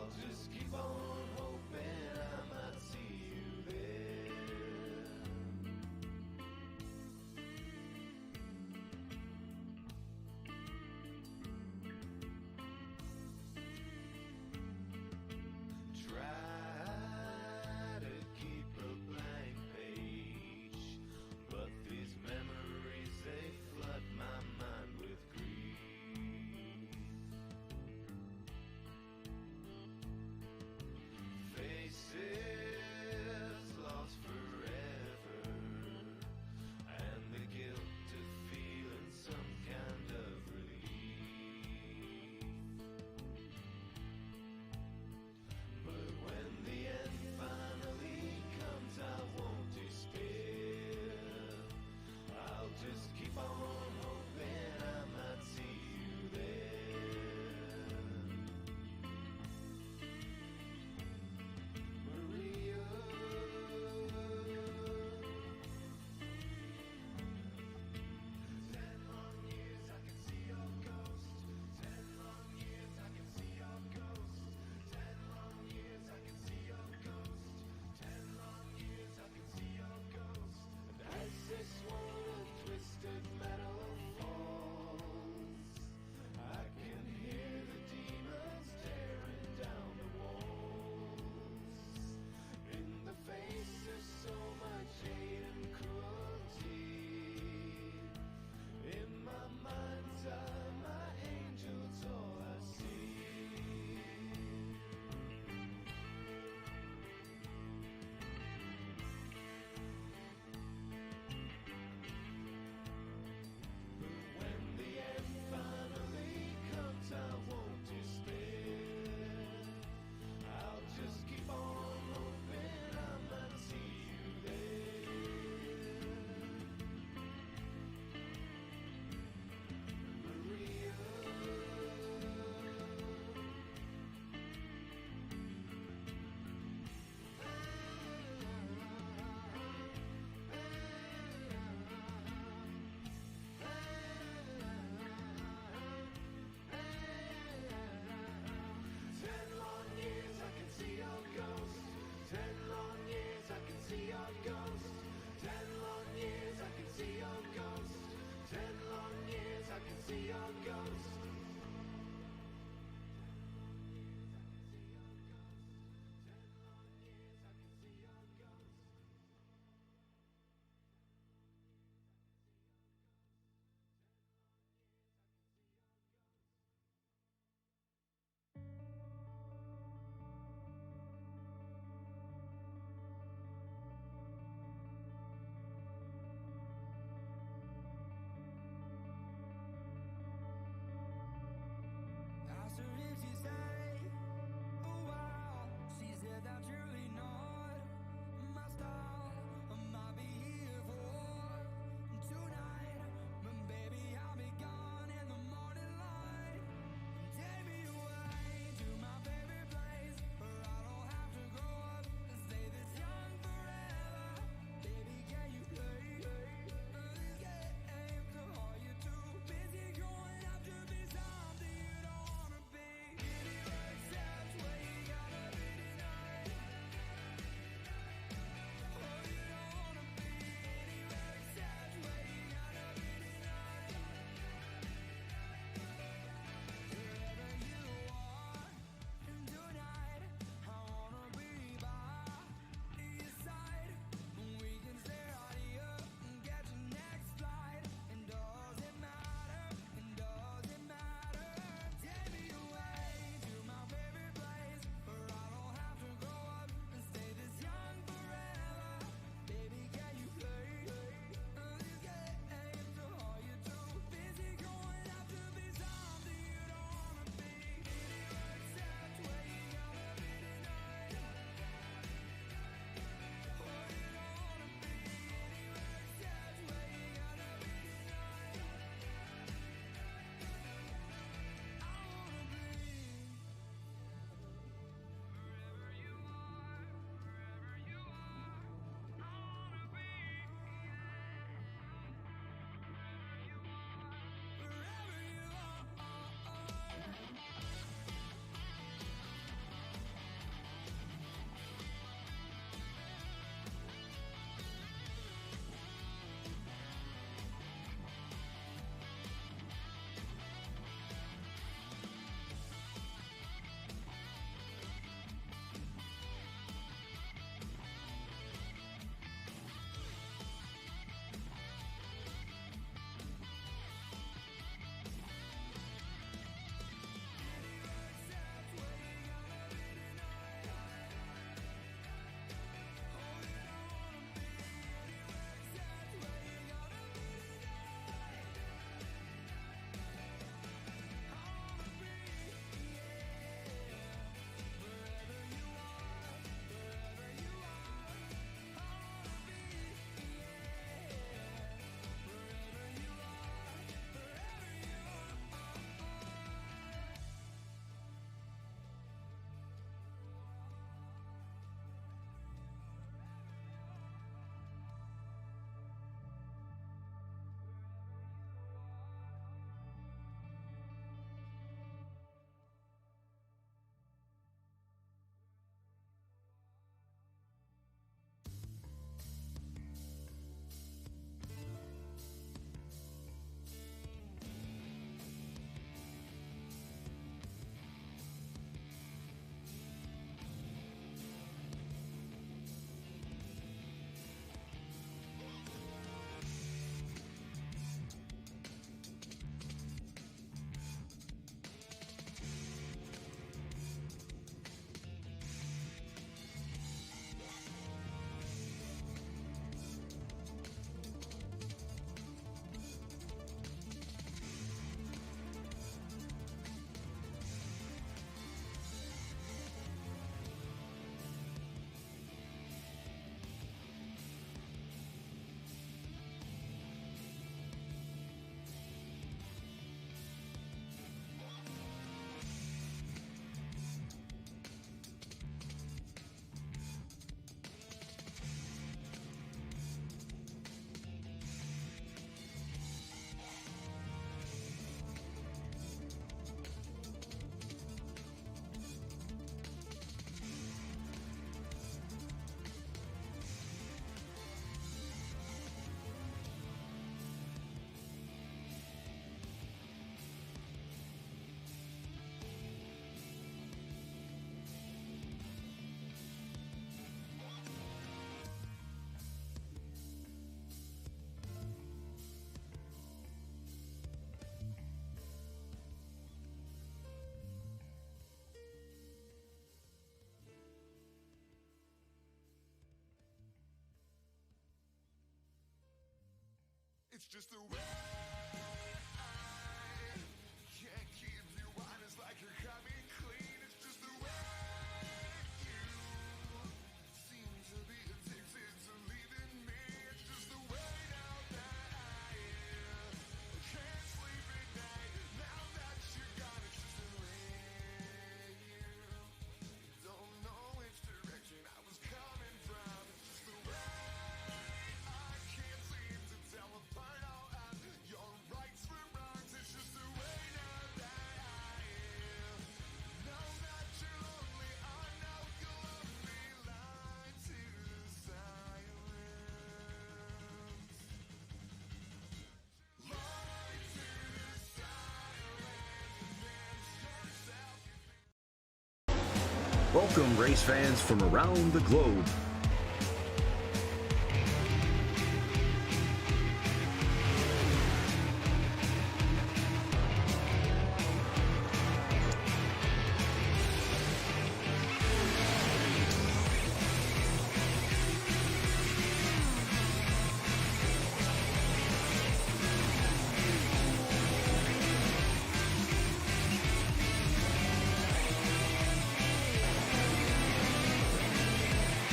I'll just keep on hoping I might see you there. Try to keep a blank page, but these memories, they flood my mind with grief. it's just the way I can't keep you honest like you're coming clean. It's just the way you seem to be addicted to leaving me. It's just the way now that I can't sleep at night. Now that you're gone, it's just the way you don't know which direction I was coming from. It's just the way I can't seem to tell apart all of your rights from wrongs. It's just the way now that I know that you're lonely. I know you'll only lie to silence. Lie to silence and yourself. Welcome, race fans from around the globe.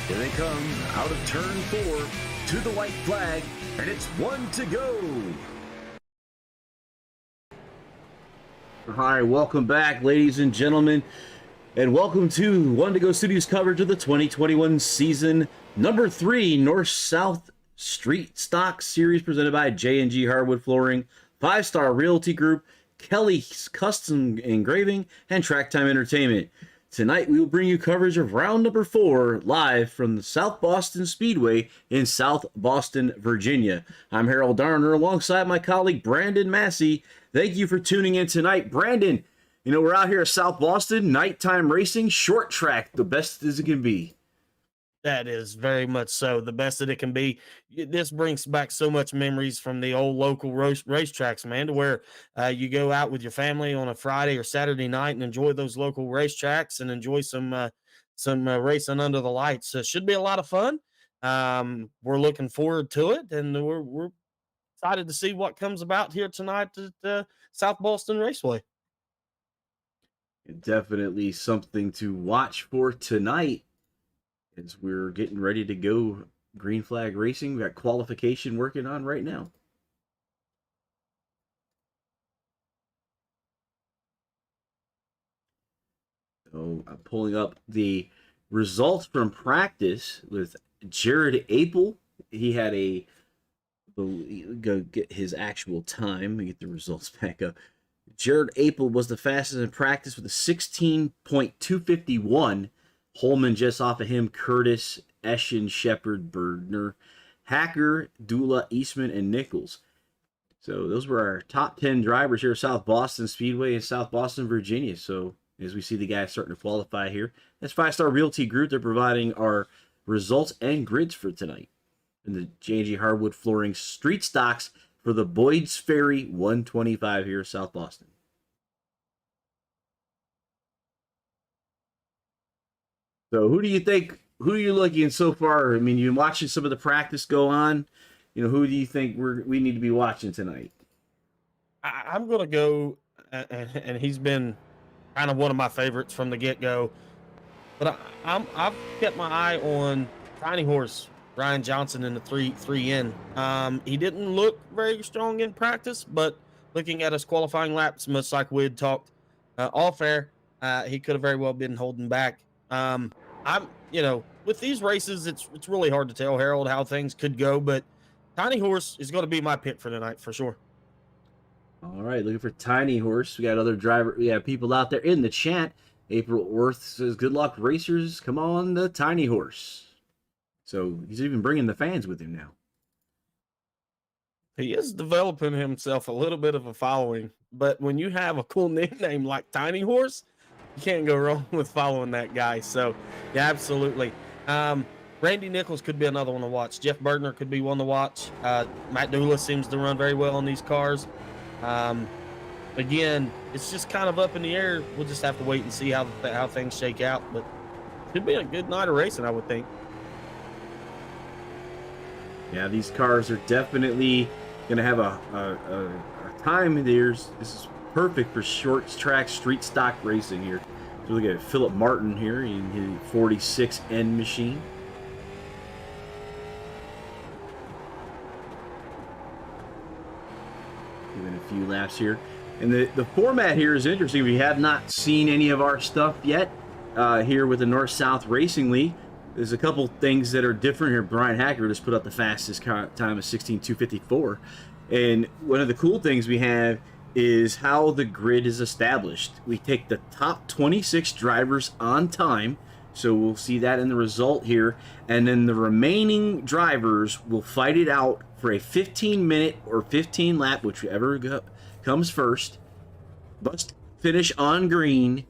Here they come, out of turn 4, to the white flag, and it's 1 to go. All right, welcome back, ladies and gentlemen, and welcome to 1 to Go Studios coverage of the 2021 season number 3 North-South Street Stock Series presented by J&G Hardwood Flooring, 5-Star Realty Group, Kelly's Custom Engraving, and Track Time Entertainment. Tonight, we will bring you coverage of round number 4 live from the South Boston Speedway in South Boston, Virginia. I'm Harold Darner alongside my colleague Brandon Massey. Thank you for tuning in tonight. Brandon, you know, we're out here at South Boston, nighttime racing, short track, the best as it can be. That is very much so, the best that it can be. This brings back so much memories from the old local racetracks, man, to where you go out with your family on a Friday or Saturday night and enjoy those local racetracks and enjoy some racing under the lights. So it should be a lot of fun. We're looking forward to it, and we're excited to see what comes about here tonight at South Boston Raceway. Definitely something to watch for tonight. As we're getting ready to go green flag racing. We got qualification working on right now. So I'm pulling up the results from practice with Jared Apel. He had go get his actual time. Let me get the results back up. Jared Apel was the fastest in practice with a 16.251. Holman just off of him, Curtis, Eschen, Shepard, Bergner, Hacker, Dula, Eastman, and Nichols. So those were our top 10 drivers here at South Boston Speedway in South Boston, Virginia. So as we see the guys starting to qualify here, that's 5-Star Realty Group. They're providing our results and grids for tonight. And the J&G Hardwood Flooring Street Stocks for the Boyd's Ferry 125 here at South Boston. So who do you think, who are you looking so far? I mean, you've been watching some of the practice go on. You know, who do you think we need to be watching tonight? I'm going to go, and he's been kind of one of my favorites from the get-go. But I've kept my eye on Tiny Horse, Ryan Johnson in the 3N. He didn't look very strong in practice, but looking at his qualifying laps, much like we had talked off air, he could have very well been holding back. With these races, it's really hard to tell, Harold, how things could go, but Tiny Horse is going to be my pick for tonight for sure. All right, looking for Tiny Horse. We got other we have people out there in the chat. April Worth says, good luck, racers. Come on, the Tiny Horse. So he's even bringing the fans with him now. He is developing himself a little bit of a following, but when you have a cool nickname like Tiny Horse, you can't go wrong with following that guy. So, yeah, absolutely. Randy Nichols could be another one to watch. Jeff Bergner could be one to watch. Matt Dula seems to run very well on these cars. Again, it's just kind of up in the air. We'll just have to wait and see how things shake out. But it should be a good night of racing, I would think. Yeah, these cars are definitely Going to have a time there. This is perfect for short track street stock racing here. So look at Philip Martin here in his 46N machine. Giving a few laps here. And the format here is interesting. We have not seen any of our stuff yet here with the North-South Racing League. There's a couple things that are different here. Brian Hacker just put up the fastest time of 16:254. And one of the cool things we have is how the grid is established. We take the top 26 drivers on time, so we'll see that in the result here, and then the remaining drivers will fight it out for a 15-minute or 15 lap, whichever comes first. Must finish on green.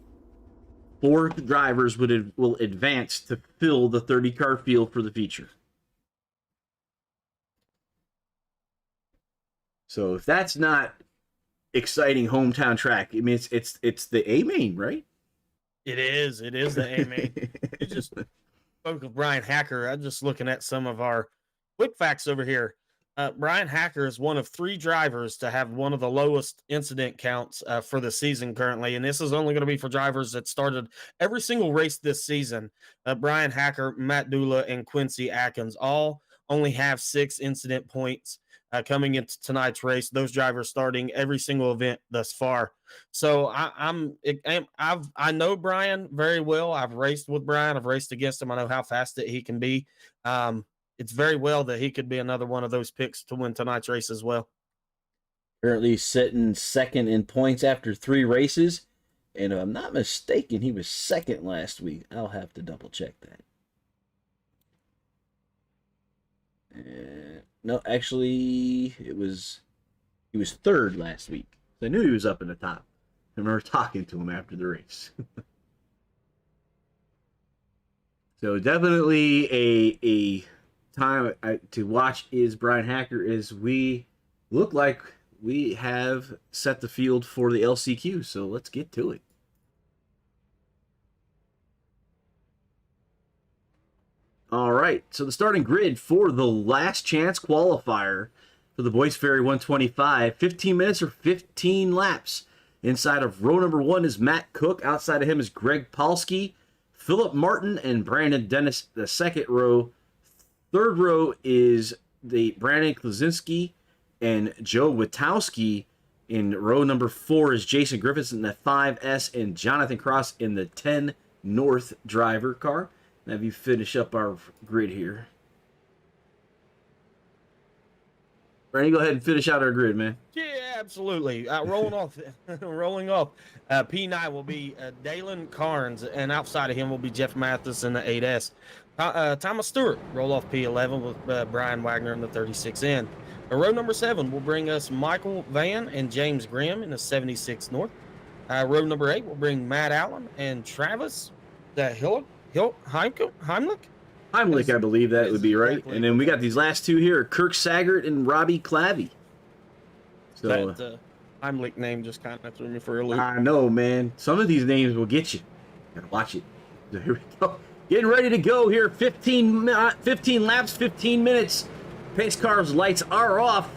4 drivers will advance to fill the 30-car field for the feature. So if that's not exciting hometown track, I mean it's the A main, right? It is the A main. You just spoke of Brian Hacker. I'm just looking at some of our quick facts over here. Brian Hacker is one of 3 drivers to have one of the lowest incident counts for the season currently, and this is only going to be for drivers that started every single race this season. Brian Hacker, Matt Dula, and Quincy Atkins all only have 6 incident points coming into tonight's race. Those drivers starting every single event thus far. So I know Brian very well. I've raced with Brian. I've raced against him. I know how fast that he can be. It's very well that he could be another one of those picks to win tonight's race as well. Currently sitting second in points after 3 races. And if I'm not mistaken, he was second last week. I'll have to double check that. No, actually, he was third last week. I knew he was up in the top. I remember talking to him after the race. So definitely a time to watch is Brian Hacker, as we look like we have set the field for the LCQ. So let's get to it. All right, so the starting grid for the last chance qualifier for the Boys Ferry 125, 15 minutes or 15 laps. Inside of row number 1 is Matt Cook. Outside of him is Greg Palski, Philip Martin, and Brandon Dennis. The second row. Third row is the Brandon Klasinski and Joe Witowski. In row number 4 is Jason Griffiths in the 5S and Jonathan Cross in the 10 North driver car. Now, if you finish up our grid here. Brandon, go ahead and finish out our grid, man. Yeah, absolutely. Rolling off. P9 will be Dalen Carnes, and outside of him will be Jeff Mathis in the 8S. Thomas Stewart, roll off P11 with Brian Wagner in the 36N. Row number 7 will bring us Michael Van and James Grimm in the 76 North. Row number 8 will bring Matt Allen and Travis Heimlich, I believe that would be right. Exactly. And then we got these last 2 here, Kirk Saggart and Robbie Clavey. So that Heimlich name just kind of threw me for a loop. I know, man. Some of these names will get you. Gotta watch it. So here we go. Getting ready to go here. 15 laps, 15 minutes. Pace car's lights are off.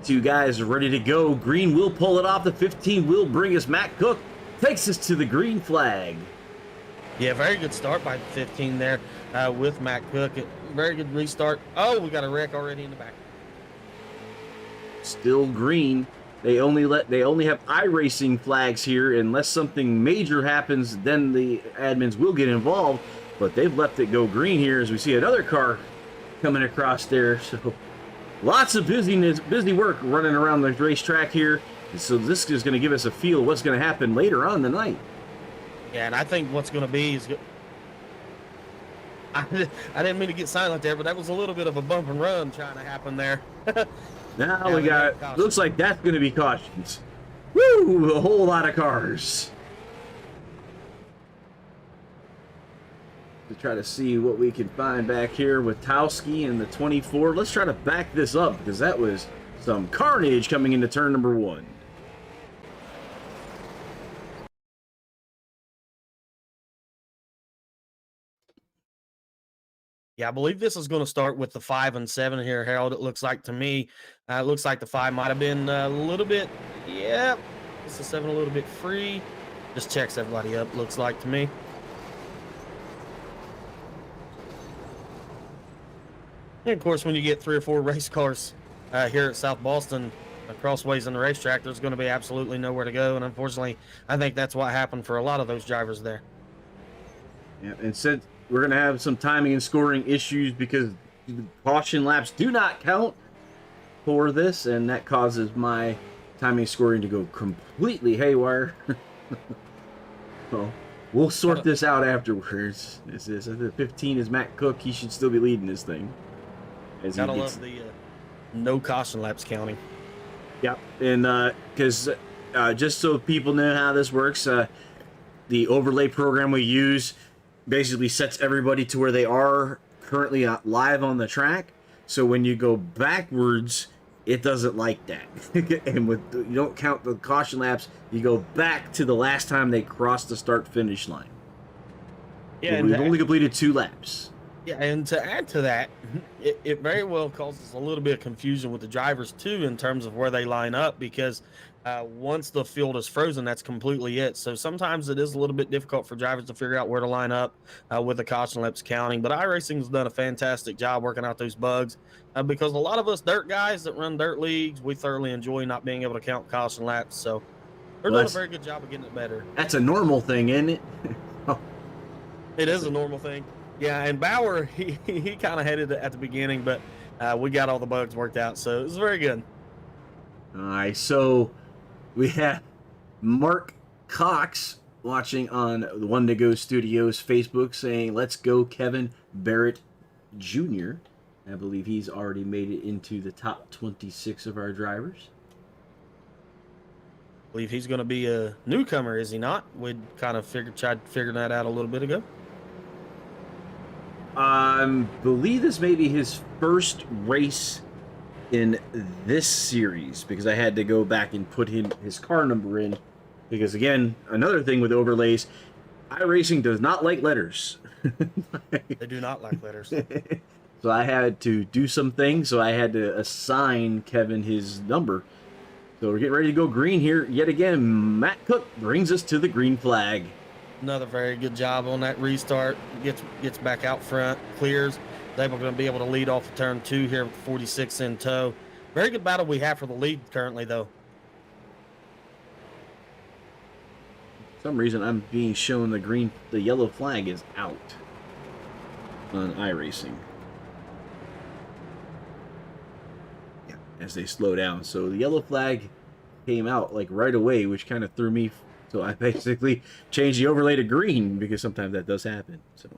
2 guys are ready to go. Green will pull it off. The 15 will bring us. Matt Cook takes us to the green flag. Yeah, very good start by 15 there with Matt Cook. Very good restart. Oh, we got a wreck already in the back. Still green. They only have iRacing flags here. Unless something major happens, then the admins will get involved. But they've left it go green here as we see another car coming across there. So lots of busy work running around the racetrack here. And so this is going to give us a feel of what's going to happen later on in the night. Yeah, and I think what's going to be is I didn't mean to get silent there, but that was a little bit of a bump and run trying to happen there. Now yeah, we got, looks like that's going to be cautions. Woo, a whole lot of cars. To try to see what we can find back here with Towski and the 24. Let's try to back this up because that was some carnage coming into turn number 1. Yeah, I believe this is going to start with the 5 and 7 here, Harold. It looks like to me, it looks like the 5 might have been a little bit, yeah, it's the 7 a little bit free. Just checks everybody up, looks like to me. And of course, when you get 3 or 4 race cars here at South Boston, crossways in the racetrack, there's going to be absolutely nowhere to go. And unfortunately, I think that's what happened for a lot of those drivers there. Yeah, and since we're going to have some timing and scoring issues because the caution laps do not count for this, and that causes my timing scoring to go completely haywire. So we'll sort this out afterwards. This is the 15 is Matt Cook. He should still be leading this thing. Gotta love the no caution laps counting. Yep, and because just so people know how this works, the overlay program we use basically sets everybody to where they are currently live on the track. So when you go backwards, it doesn't like that. And you don't count the caution laps, you go back to the last time they crossed the start-finish line. Yeah, and we've only completed 2 laps. Yeah, and to add to that, it very well causes a little bit of confusion with the drivers too in terms of where they line up, because once the field is frozen, that's completely it. So sometimes it is a little bit difficult for drivers to figure out where to line up with the caution laps counting. But iRacing has done a fantastic job working out those bugs because a lot of us dirt guys that run dirt leagues, we thoroughly enjoy not being able to count caution laps. So they're doing a very good job of getting it better. That's a normal thing, isn't it? It is a normal thing. Yeah, and Bauer, he kind of headed it at the beginning, but we got all the bugs worked out, so it was very good. All right, so we have Mark Cox watching on the One to Go Studios Facebook saying, "Let's go, Kevin Barrett Jr." I believe he's already made it into the top 26 of our drivers. I believe he's going to be a newcomer, is he not? We'd kind of tried figuring that out a little bit ago. Believe this may be his first race in this series, because I had to go back and put his car number in, because again, another thing with overlays, iRacing does not like letters. They do not like letters. So I had to do some things, so I had to assign Kevin his number. So we're getting ready to go green here yet again. Matt Cook brings us to the green flag. Another very good job on that restart. Gets back out front, clears. They're going to be able to lead off of turn 2 here with 46 in tow. Very good battle we have for the lead currently, though. For some reason, I'm being shown the yellow flag is out on iRacing. Yeah, as they slow down. So the yellow flag came out like right away, which kind of threw me. So I basically changed the overlay to green, because sometimes that does happen. So.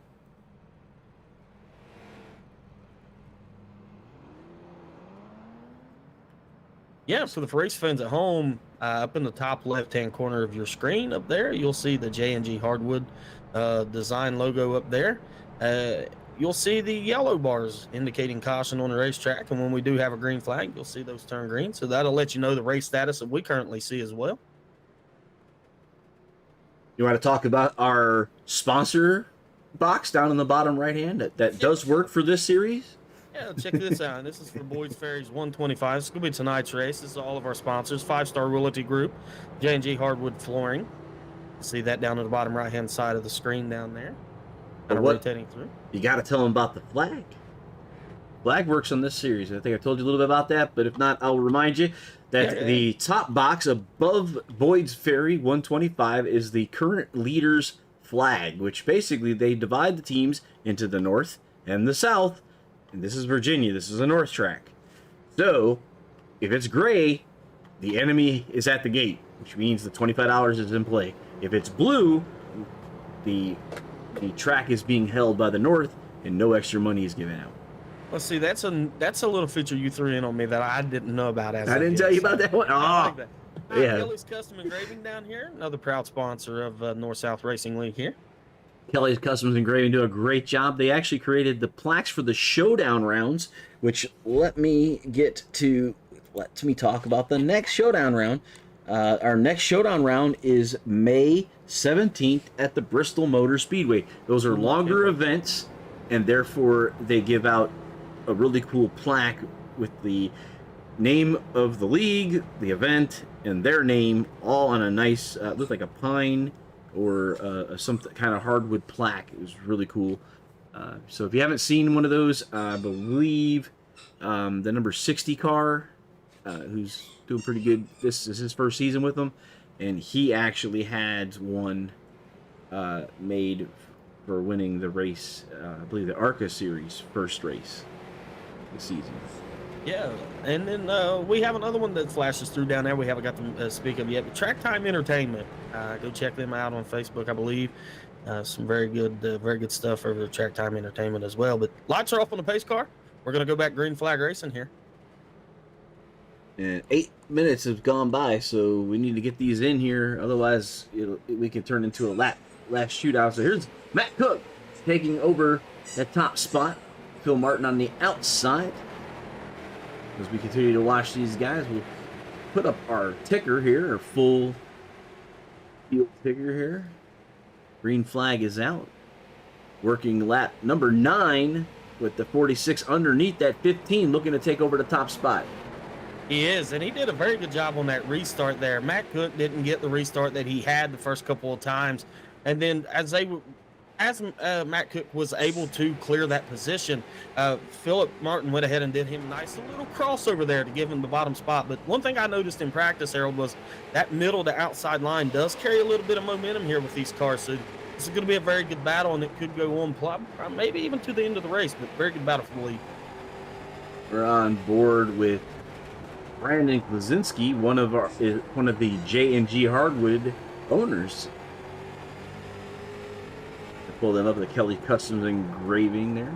Yeah, so the race fans at home, up in the top left-hand corner of your screen up there, you'll see the J&G Hardwood design logo up there. You'll see the yellow bars indicating caution on the racetrack, and when we do have a green flag, you'll see those turn green. So that'll let you know the race status that we currently see as well. You want to talk about our sponsor box down in the bottom right hand that does work for this series? Yeah, check this out. This is for Boyd's Ferry's 125. It's going to be tonight's race. This is all of our sponsors. 5-Star Realty Group, J&G Hardwood Flooring. See that down at the bottom right-hand side of the screen down there. Kind of rotating through. You got to tell them about the flag. Flag works on this series. I think I told you a little bit about that, but if not, I'll remind you that the top box above Boyd's Ferry 125 is the current leader's flag, which basically they divide the teams into the north and the south. And this is Virginia. This is a north track. So if it's gray, the enemy is at the gate, which means the $25 is in play. If it's blue, the track is being held by the north and no extra money is given out. Let's see, that's a little feature you threw in on me that I didn't know about. I didn't tell you about that one? Oh, I like that. Yeah. Kelly's Custom Engraving down here, another proud sponsor of North-South Racing League here. Kelly's Customs Engraving do a great job. They actually created the plaques for the showdown rounds, which let me talk about the next showdown round. Our next showdown round is May 17th at the Bristol Motor Speedway. Those are longer events, and therefore they give out a really cool plaque with the name of the league, the event, and their name all on a nice, looked like a pine or some kind of hardwood plaque. It was really cool. So if you haven't seen one of those, I believe the number 60 car, who's doing pretty good. This is his first season with them, and he actually had one made for winning the race. I believe the ARCA series first race this season. Yeah, and then we have another one that flashes through down there. We haven't got to speak of yet, but Track Time Entertainment. Go check them out on Facebook, I believe. Some very good stuff over at Track Time Entertainment as well. But lights are off on the pace car. We're going to go back green flag racing here. And 8 minutes have gone by, so we need to get these in here. Otherwise, we can turn into a last shootout. So here's Matt Cook taking over that top spot. Phil Martin on the outside. As we continue to watch these guys, we'll put up our ticker here, our full field ticker here. Green flag is out. Working lap number 9 with the 46 underneath that 15, looking to take over the top spot. He is, and he did a very good job on that restart there. Matt Cook didn't get the restart that he had the first couple of times, and then as Matt Cook was able to clear that position, Philip Martin went ahead and did him a nice little crossover there to give him the bottom spot. But one thing I noticed in practice, Harold, was that middle to outside line does carry a little bit of momentum here with these cars. So this is going to be a very good battle, and it could go on maybe even to the end of the race, but very good battle for the lead. We're on board with Brandon Klasinski, one of the J&G Hardwood owners. Pull them up, the Kelly Customs engraving there.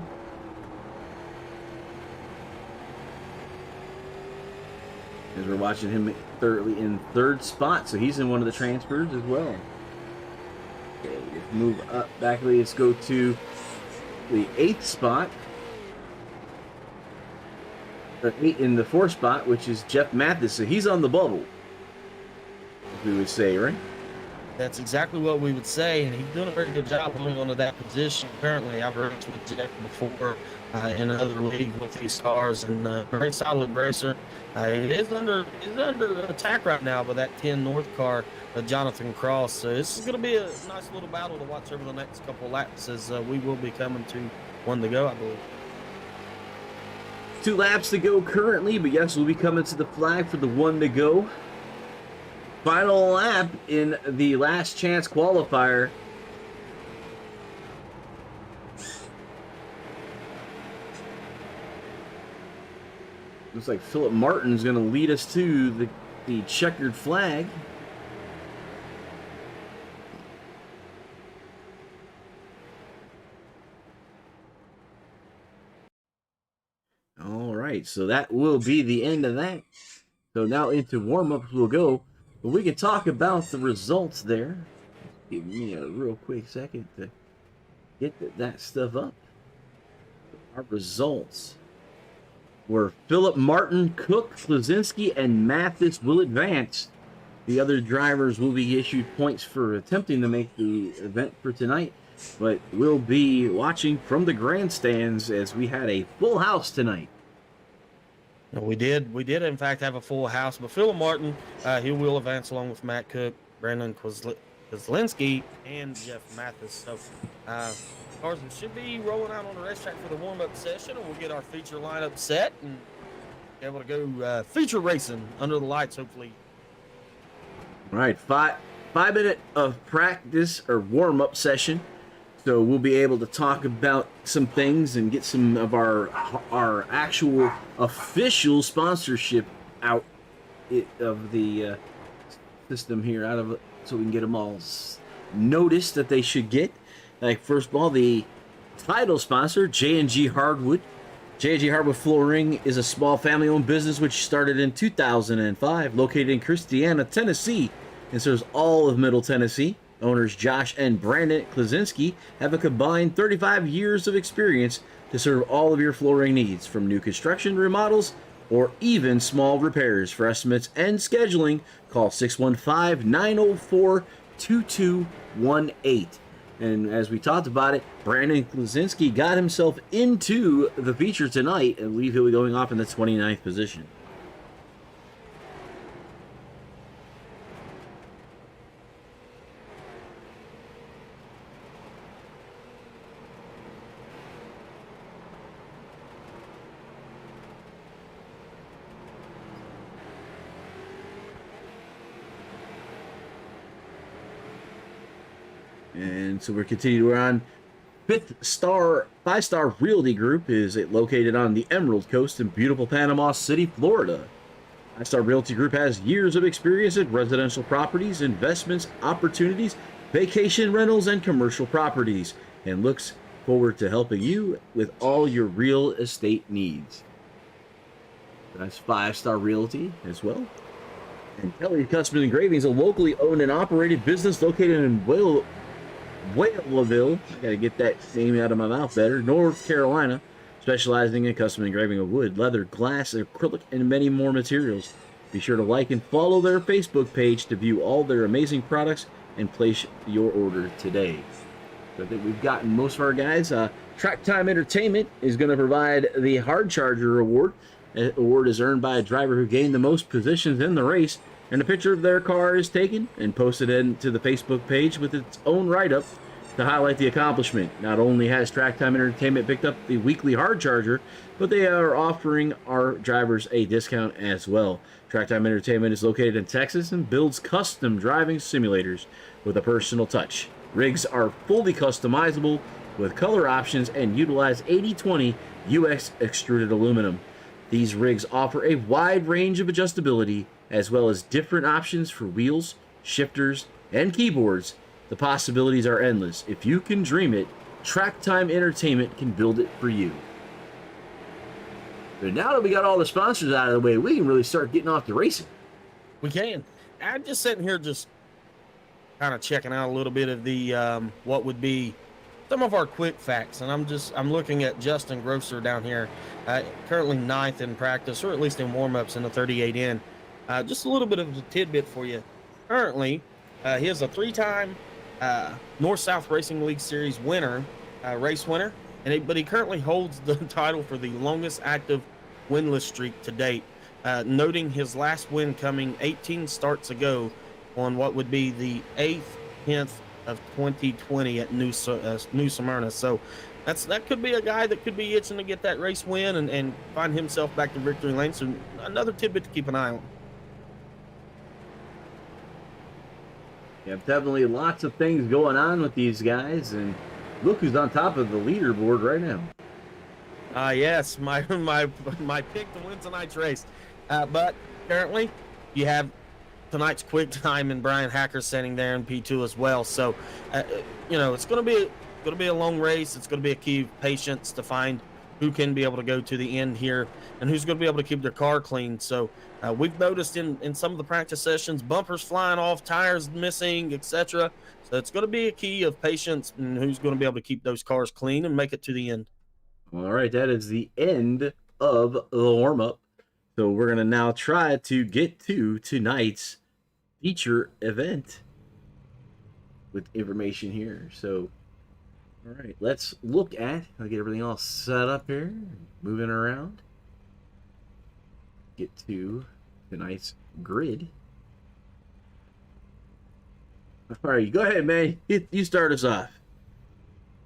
As we're watching him in third spot, so he's in one of the transfers as well. Okay, let's move up back. Let's go to the 8th spot. In the 4th spot, which is Jeff Mathis. So he's on the bubble, we would say, right? That's exactly what we would say, and he's doing a very good job holding onto that position. Apparently, I've raced with Jeff before in another league with these cars, and very solid racer. It is under attack right now by that 10 North car, Jonathan Cross. So this is going to be a nice little battle to watch over the next couple laps, as we will be coming to 1 to go, I believe. 2 laps to go currently, but yes, we'll be coming to the flag for the 1 to go. Final lap in the last chance qualifier. Looks like Philip Martin's going to lead us to the checkered flag. All right, so that will be the end of that. So now into warm-ups we'll go. But we can talk about the results there. Give me a real quick second to get that stuff up. Our results were Philip Martin, Cook, Klasinski, and Mathis will advance. The other drivers will be issued points for attempting to make the event for tonight, but we'll be watching from the grandstands as we had a full house tonight. We did in fact have a full house, but Philip Martin, he will advance along with Matt Cook, Brandon Kozlinski, and Jeff Mathis. So cars should be rolling out on the racetrack for the warm-up session, and we'll get our feature lineup set and be able to go feature racing under the lights, hopefully. All right, 5 minute of practice or warm-up session. So we'll be able to talk about some things and get some of our actual official sponsorship out of the system here, out of it, so we can get them all noticed that they should get. Like, first of all, the title sponsor, J&G Hardwood. J&G Hardwood Flooring is a small family-owned business which started in 2005, located in Christiana, Tennessee, and serves all of Middle Tennessee. Owners Josh and Brandon Klasinski have a combined 35 years of experience to serve all of your flooring needs, from new construction, remodels, or even small repairs. For estimates and scheduling, call 615-904-2218. And as we talked about it, Brandon Klasinski got himself into the feature tonight, and I believe he'll be going off in the 29th position. And so we're continuing on. Five-Star Realty Group is located on the Emerald Coast in beautiful Panama City, Florida. Five-Star Realty Group has years of experience in residential properties, investments, opportunities, vacation rentals, and commercial properties, and looks forward to helping you with all your real estate needs. That's Five-Star Realty as well. And Kelly Custom Engraving is a locally owned and operated business located in Whaleville, I gotta get that name out of my mouth better, North Carolina, specializing in custom engraving of wood, leather, glass, acrylic, and many more materials. Be sure to like and follow their Facebook page to view all their amazing products and place your order today. So I think we've gotten most of our guys. Track Time Entertainment is going to provide the Hard Charger Award. The award is earned by a driver who gained the most positions in the race, and a picture of their car is taken and posted into the Facebook page with its own write-up to highlight the accomplishment. Not only has Track Time Entertainment picked up the weekly Hard Charger, but they are offering our drivers a discount as well. Track Time Entertainment is located in Texas and builds custom driving simulators with a personal touch. Rigs are fully customizable with color options and utilize 80/20 UX extruded aluminum. These rigs offer a wide range of adjustability as well as different options for wheels, shifters, and keyboards. The possibilities are endless. If you can dream it, Track Time Entertainment can build it for you. But now that we got all the sponsors out of the way, we can really start getting off to racing. We can. I'm just sitting here just kind of checking out a little bit of the what would be some of our quick facts, and I'm looking at Justin Grosser down here, currently 9th in practice, or at least in warm-ups in the 38N. Just a little bit of a tidbit for you. Currently, he is a 3-time North-South Racing League Series winner, race winner, but he currently holds the title for the longest active winless streak to date, noting his last win coming 18 starts ago on what would be the 10th of 2020 at New Smyrna. So that could be a guy that could be itching to get that race win and find himself back to victory lane. So another tidbit to keep an eye on. Yeah, definitely lots of things going on with these guys, and look who's on top of the leaderboard right now. Yes, my pick to win tonight's race. But currently, you have tonight's quick time and Brian Hacker sitting there in P2 as well. So, it's going to be a long race. It's going to be a key of patience to find who can be able to go to the end here and who's going to be able to keep their car clean. So we've noticed in some of the practice sessions, bumpers flying off, tires missing, etc. So it's going to be a key of patience and who's going to be able to keep those cars clean and make it to the end. All right, that is the end of the warm-up. So we're going to now try to get to tonight's feature event with information here. So, all right, let's look at, I'll get everything all set up here, moving around. Get to tonight's grid. All right, go ahead, man. You start us off.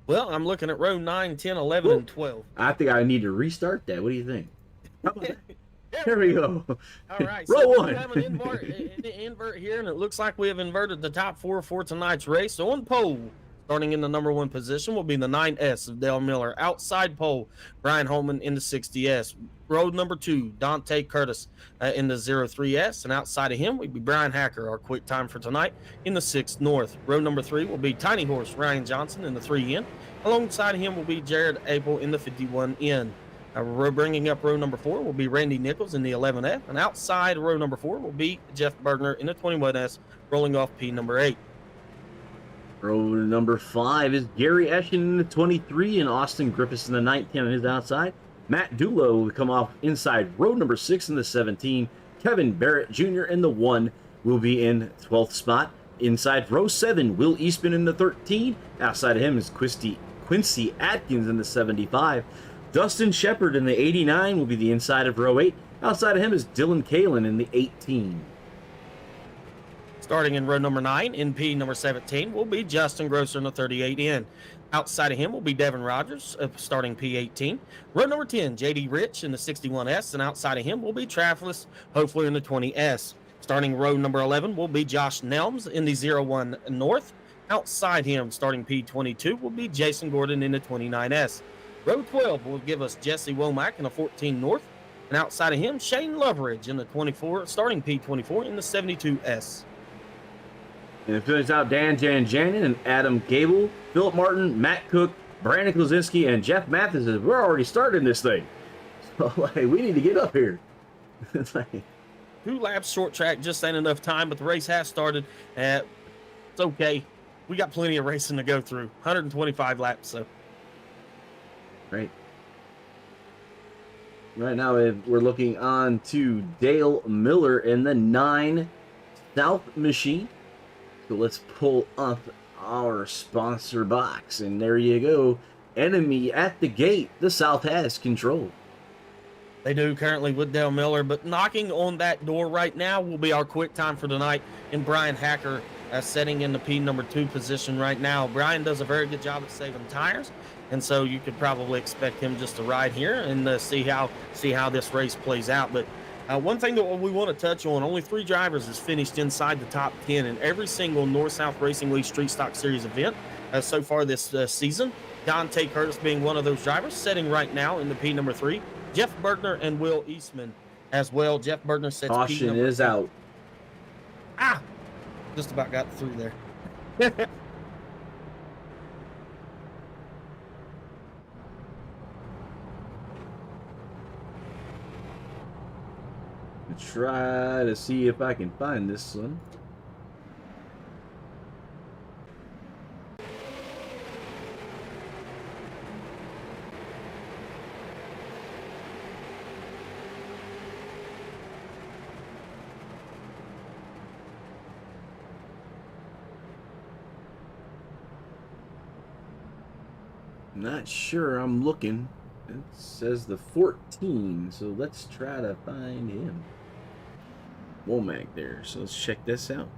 Well, I'm looking at row 9, 10, 11, and 12. I think I need to restart that. What do you think? How about that? There we go. All right, row so one. we have an invert here, and it looks like we have inverted the top 4 for tonight's race. So on pole, starting in the number 1 position, will be the 9S of Dale Miller. Outside pole, Brian Holman in the 60S. Road number 2, Dante Curtis in the 03S. And outside of him will be Brian Hacker, our quick time for tonight, in the 6 North. Road number 3 will be Tiny Horse Ryan Johnson in the 3N. Alongside of him will be Jared Abel in the 51N. Bringing up row number 4 will be Randy Nichols in the 11F. And outside row number 4 will be Jeff Bergner in the 21S, rolling off P number 8. Row number 5 is Gary Eschen in the 23 and Austin Griffiths in the 19 on his outside. Matt Dulo will come off inside row number 6 in the 17. Kevin Barrett Jr. in the 1 will be in 12th spot. Inside row 7, Will Eastman in the 13. Outside of him is Quincy Atkins in the 75. Dustin Shepard in the 89 will be the inside of row 8. Outside of him is Dylan Kalin in the 18. Starting in row number 9, in P number 17, will be Justin Grosser in the 38 in. Outside of him will be Devin Rogers, starting P18. Row number 10, J.D. Rich in the 61S, and outside of him will be Travis Hopefler in the 20S. Starting row number 11 will be Josh Nelms in the 01 North. Outside him, starting P22, will be Jason Gordon in the 29S. Row 12 will give us Jesse Womack in the 14 North. And outside of him, Shane Loveridge in the 24, starting P24 in the 72S. And it finishes out Dan Janjanin and Adam Gable, Philip Martin, Matt Cook, Brandon Kozinski, and Jeff Mathis. We're already starting this thing. So, we need to get up here. It's 2 laps short track just ain't enough time, but the race has started. It's okay. We got plenty of racing to go through. 125 laps, so. Right. Right now, we're looking on to Dale Miller in the 9 South Machine. So let's pull up our sponsor box, and there you go. Enemy at the gate. The South has control. They do currently with Dale Miller, but knocking on that door right now will be our quick time for tonight, and Brian Hacker setting in the P number 2 position right now. Brian does a very good job at saving tires, and so you could probably expect him just to ride here and see how this race plays out. But one thing that we want to touch on, only 3 drivers has finished inside the top 10 in every single North-South Racing League Street Stock Series event so far this season. Dante Curtis being one of those drivers, sitting right now in the P number 3. Jeff Bergner and Will Eastman as well. Jeff Bergner sets Caution is out. Just about got through there. Try to see if I can find this one. Not sure. I'm looking. It says the 14, so let's try to find him. Womack there, so let's check this out.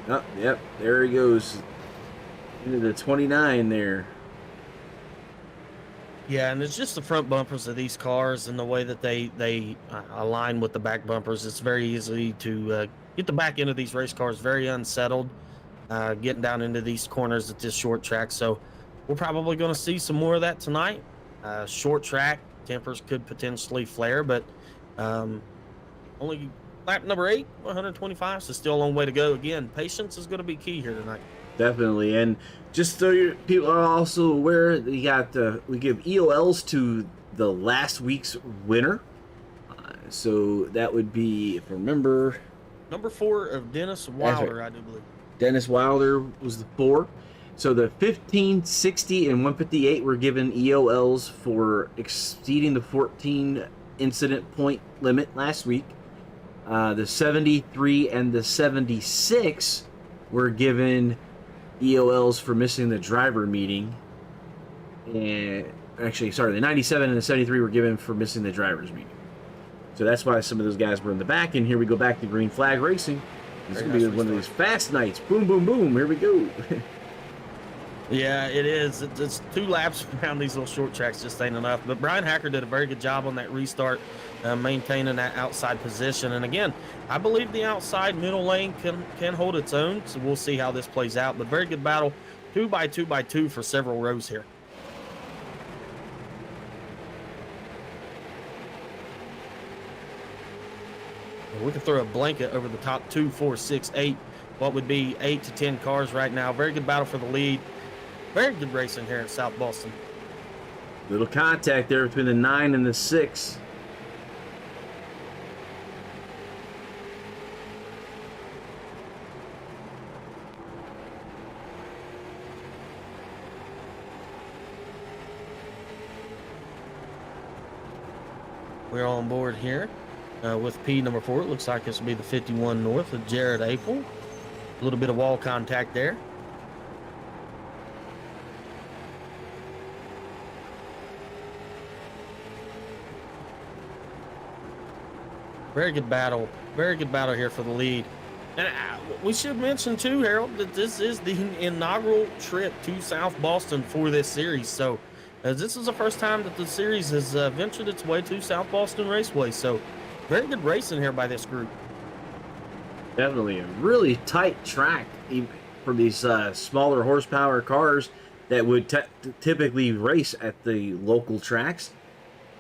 Oh, yep, there he goes into the 29 there. Yeah, and it's just the front bumpers of these cars and the way that they align with the back bumpers. It's very easy to get the back end of these race cars very unsettled, getting down into these corners at this short track. So we're probably going to see some more of that tonight. Short track, tempers could potentially flare, but only lap number 8, 125, so still a long way to go. Again, patience is going to be key here tonight. Definitely, and just so your people are also aware, we give EOLs to the last week's winner. So that would be, if I remember, number 4 of Dennis Wilder, right. I do believe. Dennis Wilder was the 4. So the 15, 60, and 158 were given EOLs for exceeding the 14 incident point limit last week. The 73 and the 76 were given EOLs for missing the driver meeting. And actually, sorry, the 97 and the 73 were given for missing the driver's meeting. So that's why some of those guys were in the back. And here we go back to green flag racing. It's going to be one of these fast nights. Boom, boom, boom. Here we go. Yeah, it is. It's 2 laps around these little short tracks just ain't enough. But Brian Hacker did a very good job on that restart, maintaining that outside position. And again, I believe the outside middle lane can hold its own. So we'll see how this plays out. But very good battle, 2 by 2 by 2 for several rows here. We could throw a blanket over the top 2, 4, 6, 8. What would be 8 to 10 cars right now. Very good battle for the lead. Very good racing here in South Boston. Little contact there between the 9 and the 6. We're on board here. with P number 4. It looks like this will be the 51 North of Jared Apel. A little bit of wall contact there. Very good battle. Very good battle here for the lead. And we should mention too, Harold, that this is the inaugural trip to South Boston for this series. So this is the first time that the series has ventured its way to South Boston Raceway. So very good racing here by this group. Definitely a really tight track for these smaller horsepower cars that would typically race at the local tracks.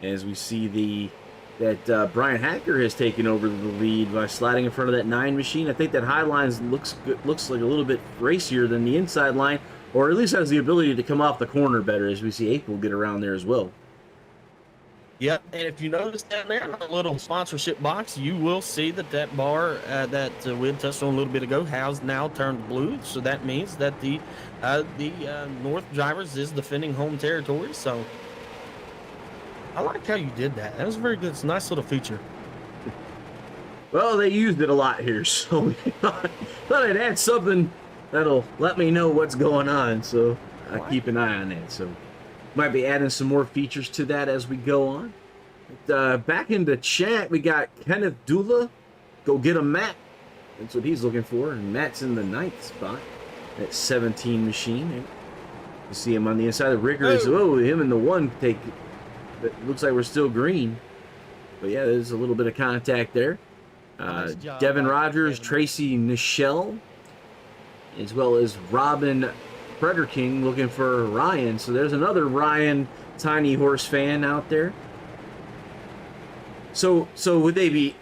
As we see that Brian Hacker has taken over the lead by sliding in front of that 9 machine. I think that high line looks like a little bit racier than the inside line, or at least has the ability to come off the corner better, as we see April get around there as well. Yep, and if you notice down there in our little sponsorship box, you will see that bar that we had touched on a little bit ago has now turned blue. So that means that the North Drivers is defending home territory. So I like how you did that. That was very good. It's a nice little feature. Well, they used it a lot here, so thought I'd add something that'll let me know what's going on. So I keep an eye on that. So might be adding some more features to that as we go on. But, back in the chat, we got Kenneth Dula. Go get him, Matt. That's what he's looking for. And Matt's in the 9th spot. That 17 machine. You see him on the inside of Rickers. Oh, him and the 1 take. It looks like we're still green. But yeah, there's a little bit of contact there. Nice job, Devin Rogers, Tracy Nichelle, as well as Robin Frederking looking for Ryan. So there's another Ryan Tiny Horse fan out there. So would they be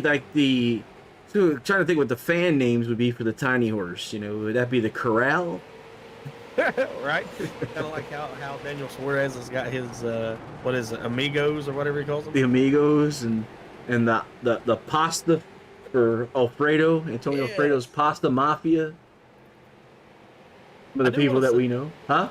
like the, so trying to think what the fan names would be for the Tiny Horse, you know, would that be the Corral? Right? Kind of like how Daniel Suarez has got his what is it, Amigos or whatever he calls them? The Amigos and the pasta for Alfredo, Antonio Alfredo's Pasta Mafia. For the people that we know. Huh?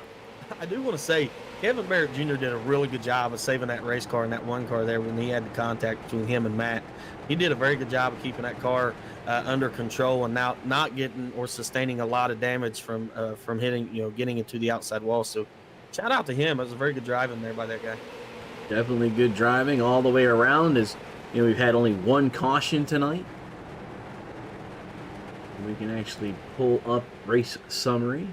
I do want to say Kevin Barrett Jr. did a really good job of saving that race car and that 1 car there when he had the contact between him and Matt. He did a very good job of keeping that car under control and now not getting or sustaining a lot of damage from hitting, getting into the outside wall. So shout out to him. It was a very good driving there by that guy. Definitely good driving all the way around. As you know, we've had only 1 caution tonight. We can actually pull up race summary.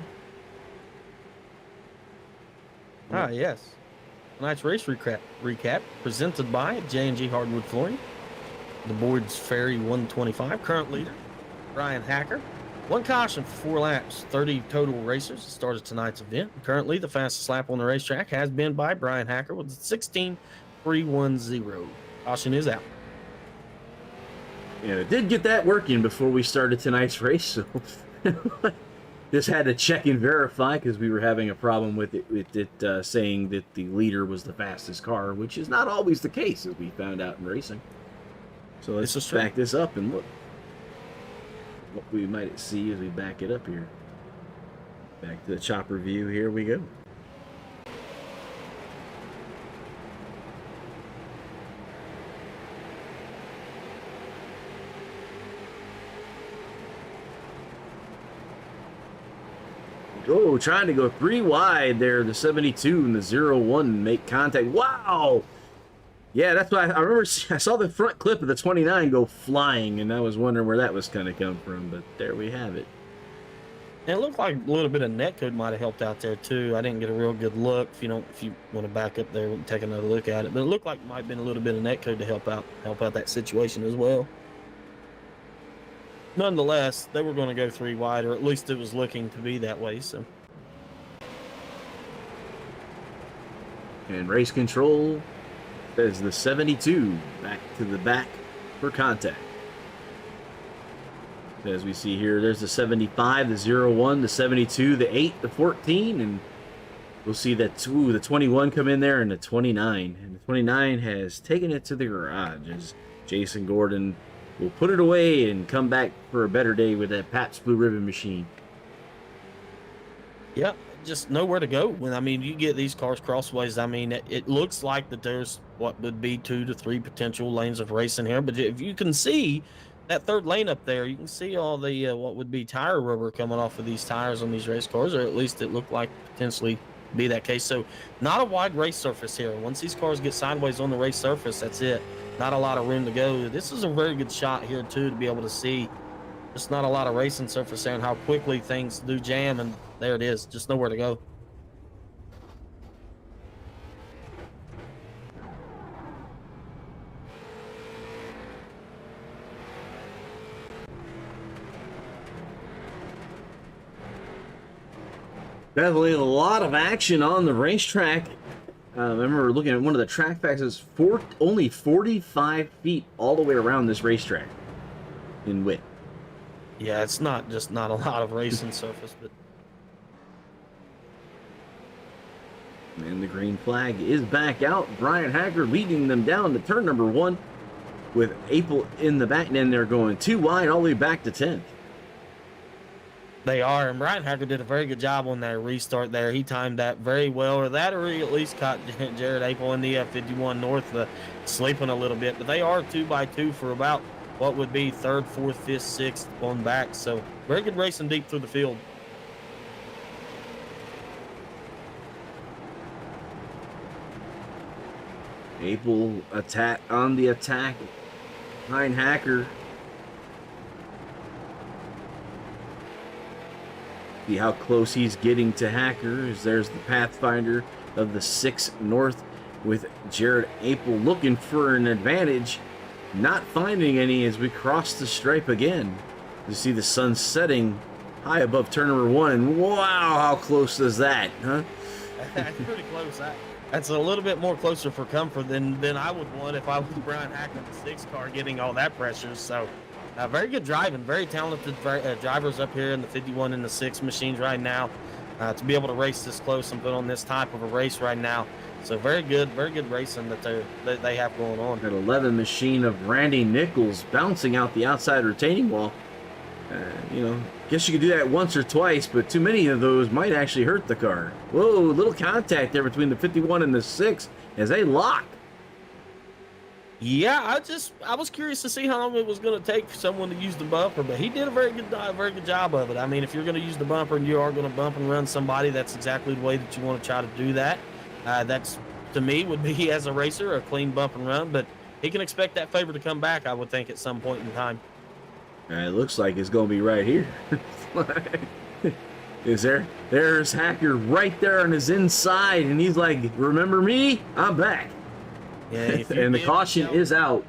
Ah, yes. Tonight's race recap presented by J&G Hardwood Flooring. The board's Ferry 125, current leader, Brian Hacker. 1 caution for 4 laps, 30 total racers started tonight's event. Currently, the fastest lap on the racetrack has been by Brian Hacker with 16.310. Caution is out. Yeah, it did get that working before we started tonight's race, so just had to check and verify because we were having a problem with it saying that the leader was the fastest car, which is not always the case, as we found out in racing. So let's just back this up and look what we might see as we back it up here. Back to the chopper view. Here we go. Oh, trying to go 3 wide there. The 72 and the 01 make contact. Wow! Yeah, that's why I remember I saw the front clip of the 29 go flying, and I was wondering where that was going to come from, but there we have it. And it looked like a little bit of netcode might have helped out there too. I didn't get a real good look. If you want to back up there and take another look at it, but it looked like it might have been a little bit of netcode to help out that situation as well. Nonetheless, they were going to go 3 wide, or at least it was looking to be that way. So, and race control says the 72 back to the back for contact. As we see here, there's the 75, the 01, the 72, the 8, the 14, and we'll see that the 21 come in there and the 29. And the 29 has taken it to the garage as Jason Gordon will put it away and come back for a better day with that Pabst Blue Ribbon machine. Yeah, just nowhere to go. When I mean, you get these cars crossways. I mean, it looks like that there's what would be 2 to 3 potential lanes of racing here. But if you can see that third lane up there, you can see all the what would be tire rubber coming off of these tires on these race cars, or at least it looked like potentially be that case. So not a wide race surface here. Once these cars get sideways on the race surface, that's it. Not a lot of room to go. This is a very good shot here too to be able to see. Just not a lot of racing surface there and how quickly things do jam, and there it is, just nowhere to go. Definitely a lot of action on the racetrack. I remember looking at one of the track facts. It's only 45 feet all the way around this racetrack in width. Yeah, it's not a lot of racing surface, but And the green flag is back out. Brian Hacker leading them down to turn number 1 with April in the back. And then they're going 2 wide all the way back to 10th. they are. And Brian Hacker did a very good job on that restart there. He timed that very well, or he at least caught Jared April in the 51 North sleeping a little bit. But they are 2x2 for about what would be 3rd, 4th, 5th, 6th on back. So very good racing deep through the field. April attack on the attack. Brian Hacker. See how close he's getting to Hacker. There's the Pathfinder of the 6 North with Jared April looking for an advantage. Not finding any as we cross the stripe again. You see the sun setting high above turn number 1. And wow, how close is that, huh? That's pretty close. That's a little bit more closer for comfort than I would want if I was Brian Hacker in the 6 car getting all that pressure. So very good driving, very talented drivers up here in the 51 and the 6 machines right now to be able to race this close and put on this type of a race right now. So very good racing that they have going on. That 11 machine of Randy Nichols bouncing out the outside retaining wall. Guess you could do that once or twice, but too many of those might actually hurt the car. Whoa, little contact there between the 51 and the 6 as they lock. Yeah, I was curious to see how long it was going to take for someone to use the bumper, but he did a very good job of it. I mean, if you're going to use the bumper and you are going to bump and run somebody, that's exactly the way that you want to try to do that. That's, to me, would be, as a racer, a clean bump and run, but he can expect that favor to come back, I would think, at some point in time. It looks like it's going to be right here. There's Hacker right there on his inside, and he's like, remember me? I'm back. Yeah, and the caution is out.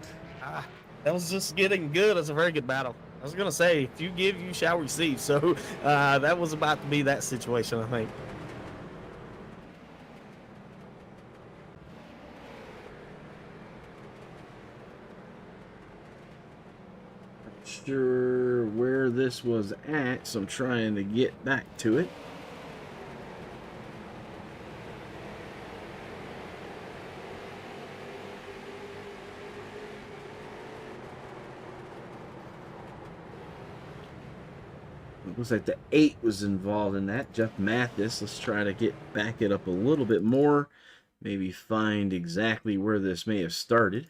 That was just getting good. It's a very good battle. I was going to say, if you give, you shall receive. So that was about to be that situation, I think. Sure where this was at, so I'm trying to get back to it. It looks like the 8 was involved in that. Jeff Mathis. Let's try to back it up a little bit more. Maybe find exactly where this may have started.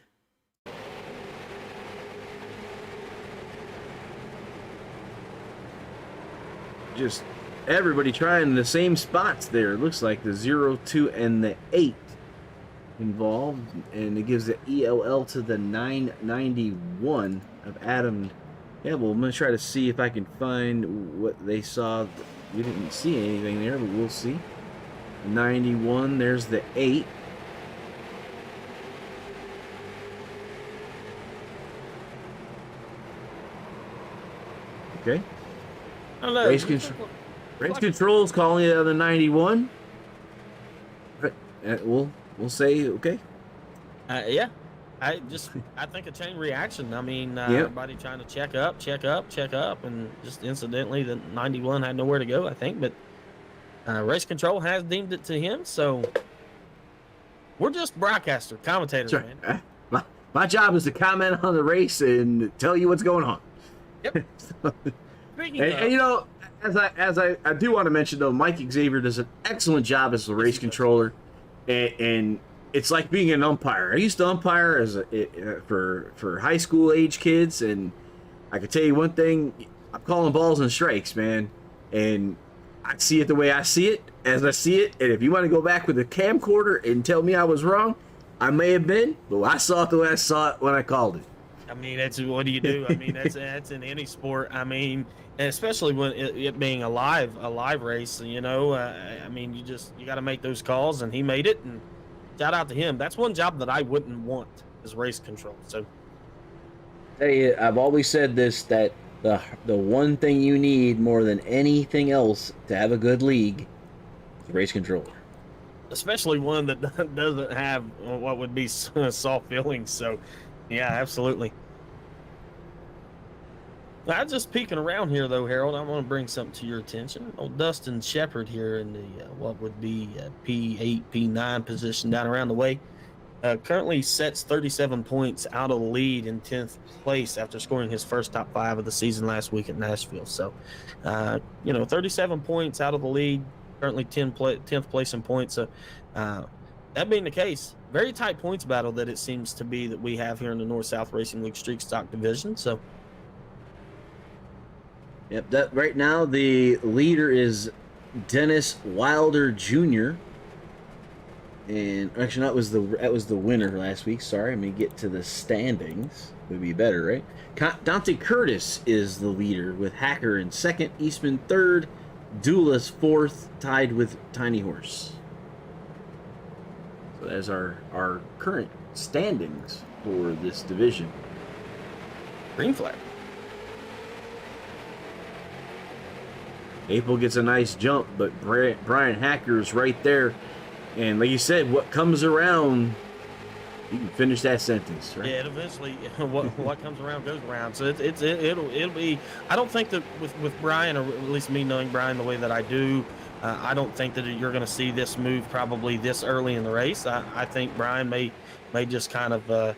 Just everybody trying the same spots there. It looks like the 0, 2, and the 8 involved, and it gives the ELL to the 991 of Adam. Yeah, well, I'm going to try to see if I can find what they saw. We didn't see anything there, but we'll see. 91, there's the 8. Okay. Race control is calling it on the 91. Right. We'll say okay. Yeah. I think a chain reaction. I mean, everybody trying to check up, and just incidentally, the 91 had nowhere to go, I think. But race control has deemed it to him, so we're just commentators, right. Man. My job is to comment on the race and tell you what's going on. Yep. And I do want to mention though, Mike Xavier does an excellent job as the race controller, and it's like being an umpire. I used to umpire for high school age kids, and I can tell you one thing: I'm calling balls and strikes, man, and I see it the way I see it, as I see it. And if you want to go back with a camcorder and tell me I was wrong, I may have been, but I saw it the way I saw it when I called it. I mean, that's what do you do? I mean, that's in any sport. I mean, and especially when it being a live race, you know. I mean, you got to make those calls, and he made it. And shout out to him. That's one job that I wouldn't want is race control. So, Hey, I've always said this, that the one thing you need more than anything else to have a good league is a race controller. especially one that doesn't have what would be soft feelings. So, yeah, absolutely. I'm just peeking around here, though, Harold. I want to bring something to your attention. Old Dustin Shepard here in the what would be P8, P9 position down around the way. Currently sets 37 points out of the lead in 10th place after scoring his first top 5 of the season last week at Nashville. So, 37 points out of the lead, currently 10th place in points. So, that being the case, very tight points battle that it seems to be that we have here in the North-South Racing League Street Stock Division. So, yep, that right now the leader is Dennis Wilder Jr. And actually, that was the winner last week. Sorry, let me get to the standings. Would be better, right? Dante Curtis is the leader with Hacker in second, Eastman third, Duelist fourth, tied with Tiny Horse. So that's our current standings for this division. green flag. April gets a nice jump, but Brian Hacker's right there. And like you said, what comes around, you can finish that sentence, right? Yeah, eventually, what comes around goes around. So it'll be. I don't think that with Brian, or at least me knowing Brian the way that I do, I don't think that you're going to see this move probably this early in the race. I think Brian may just kind of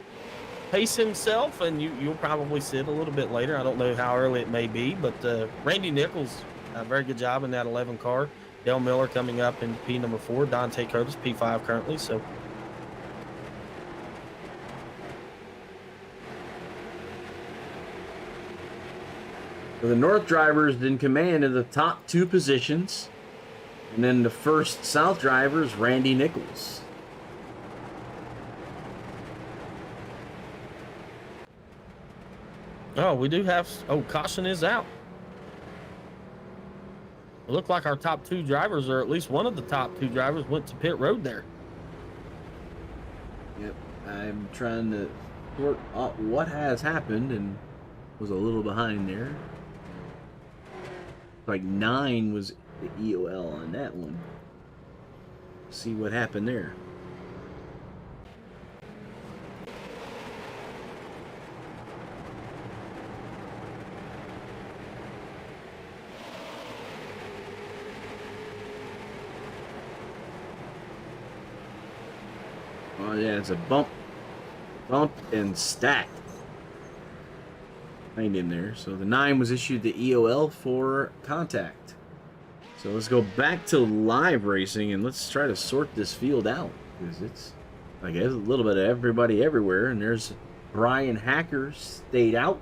pace himself, and you'll probably sit a little bit later. I don't know how early it may be, but Randy Nichols, a very good job in that 11 car. Dale Miller coming up in P number 4. Dante Curtis, P5 currently. So, the North drivers in command of the top 2 positions. And then the first South driver is Randy Nichols. oh, we do have. Oh, caution is out. It looked like our top 2 drivers, or at least one of the top 2 drivers, went to pit road there. Yep, I'm trying to sort out what has happened and was a little behind there. Like 9 was the EOL on that one. See what happened there. Oh yeah, it's a bump and stack. Hang in there. So the 9 was issued the EOL for contact. So let's go back to live racing and let's try to sort this field out, because it's like there's a little bit of everybody everywhere. And there's Brian Hacker stayed out,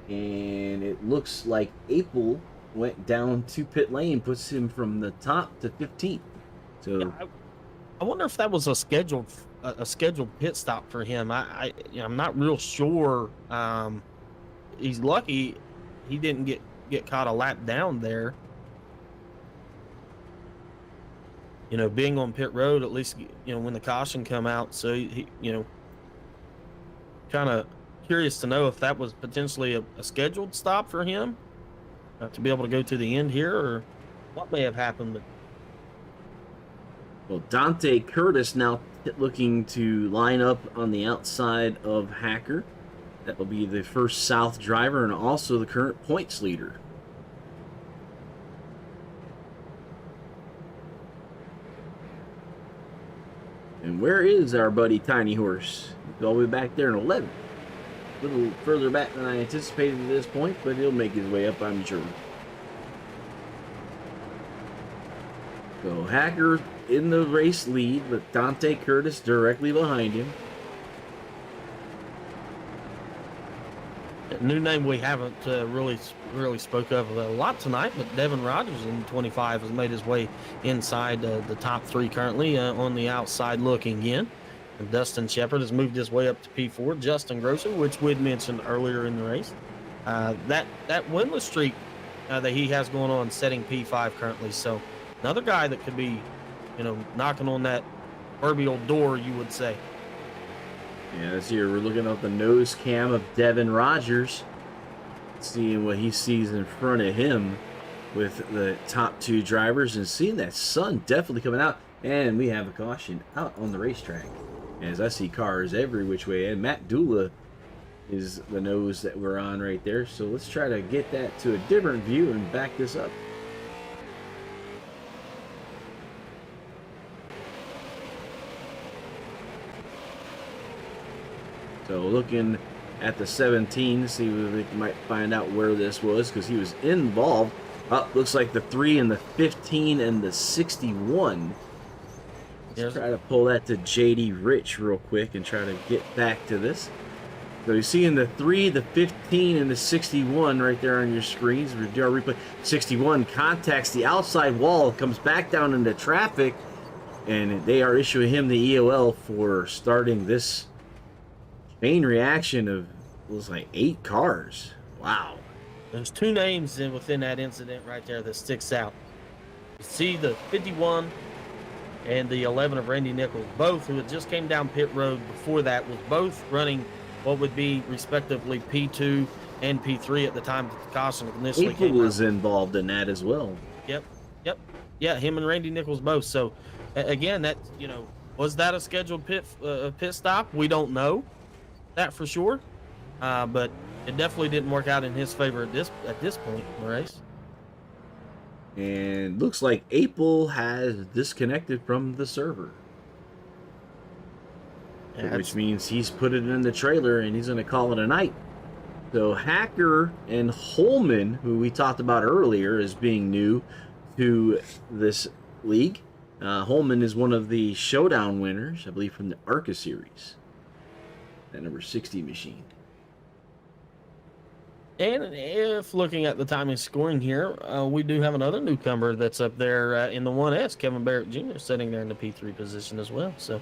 and it looks like April went down to pit lane, puts him from the top to 15th. So. Yeah, I wonder if that was a scheduled pit stop for him. I'm not real sure. He's lucky he didn't get caught a lap down there. Being on pit road, at least when the caution come out. So he kind of curious to know if that was potentially a scheduled stop for him to be able to go to the end here, or what may have happened. But well, Dante Curtis now looking to line up on the outside of Hacker. That will be the first South driver and also the current points leader. And where is our buddy Tiny Horse? He's all the way back there in 11. A little further back than I anticipated at this point, but he'll make his way up, I'm sure. So Hacker in the race lead with Dante Curtis directly behind him. A new name we haven't really spoke of a lot tonight, but Devin Rogers in 25 has made his way inside the top 3 currently on the outside looking in. And Dustin Shepard has moved his way up to P4. Justin Grosser, which we'd mentioned earlier in the race, that winless streak that he has going on, setting P5 currently. So another guy that could be, knocking on that proverbial door, you would say. Yeah, this here we're looking at the nose cam of Devin Rogers, seeing what he sees in front of him with the top 2 drivers, and seeing that sun definitely coming out. And we have a caution out on the racetrack, as I see cars every which way. And Matt Dula is the nose that we're on right there. So let's try to get that to a different view and back this up. So looking at the 17, see if we might find out where this was, because he was involved. Looks like the 3 and the 15 and the 61. Let's try to pull that to JD Rich real quick and try to get back to this. So you're seeing the 3, the 15, and the 61 right there on your screens. We're doing our replay. 61 contacts the outside wall, comes back down into traffic, and they are issuing him the EOL for starting this chain reaction of, it was like 8 cars. Wow. There's 2 names within that incident right there that sticks out. You see the 51 and the 11 of Randy Nichols, both who had just came down pit road before that, was both running what would be respectively P2 and P3 at the time that the caution initially came out. April was involved in that as well. Yep. Yeah, him and Randy Nichols both. So again, that, was that a scheduled pit stop? We don't know that for sure, but it definitely didn't work out in his favor at this point in the race. And looks like April has disconnected from the server, which means he's put it in the trailer and he's going to call it a night. So Hacker and Holman, who we talked about earlier as being new to this league, Holman is one of the showdown winners, I believe, from the ARCA series, that number 60 machine. And if looking at the timing scoring here, we do have another newcomer that's up there in the 1S, Kevin Barrett Jr., sitting there in the P3 position as well. So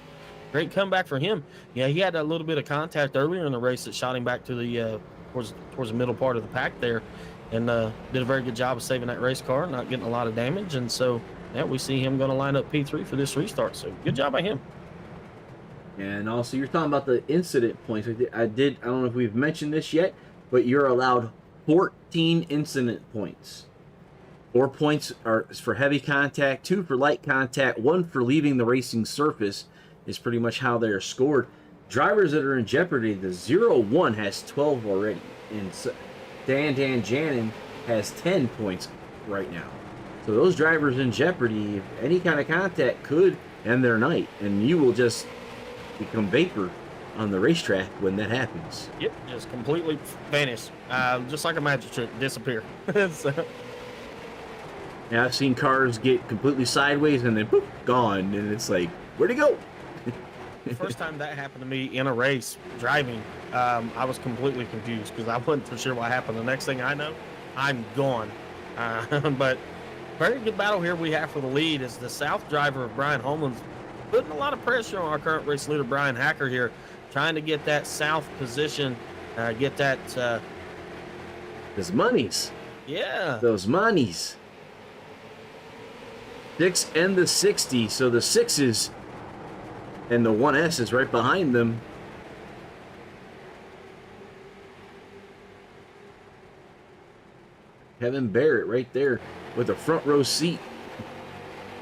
great comeback for him. Yeah, he had a little bit of contact earlier in the race that shot him back to the towards the middle part of the pack there, and did a very good job of saving that race car, not getting a lot of damage. And so, yeah, we see him going to line up P3 for this restart. So good job by him. And also, you're talking about the incident points. I don't know if we've mentioned this yet, but you're allowed 14 incident points. 4 points are for heavy contact, 2 for light contact, 1 for leaving the racing surface is pretty much how they are scored. Drivers that are in jeopardy, the 0-1 has 12 already. And Dan Janin has 10 points right now. So those drivers in jeopardy, if any kind of contact could end their night, and you will just become vapor on the racetrack when that happens. Yep, just completely vanish, just like a magic trick, disappear. So. Yeah, I've seen cars get completely sideways and then boop, gone, and it's like, where'd it go? The first time that happened to me in a race driving, I was completely confused because I wasn't for sure what happened. The next thing I know, I'm gone. But very good battle here we have for the lead as the South driver of Brian Holman's putting a lot of pressure on our current race leader, Brian Hacker, here, trying to get that South position, get that... Those monies. Yeah. Those monies. 6 and the 60, so the 6s and the 1S is right behind them. Kevin Barrett right there with a front row seat.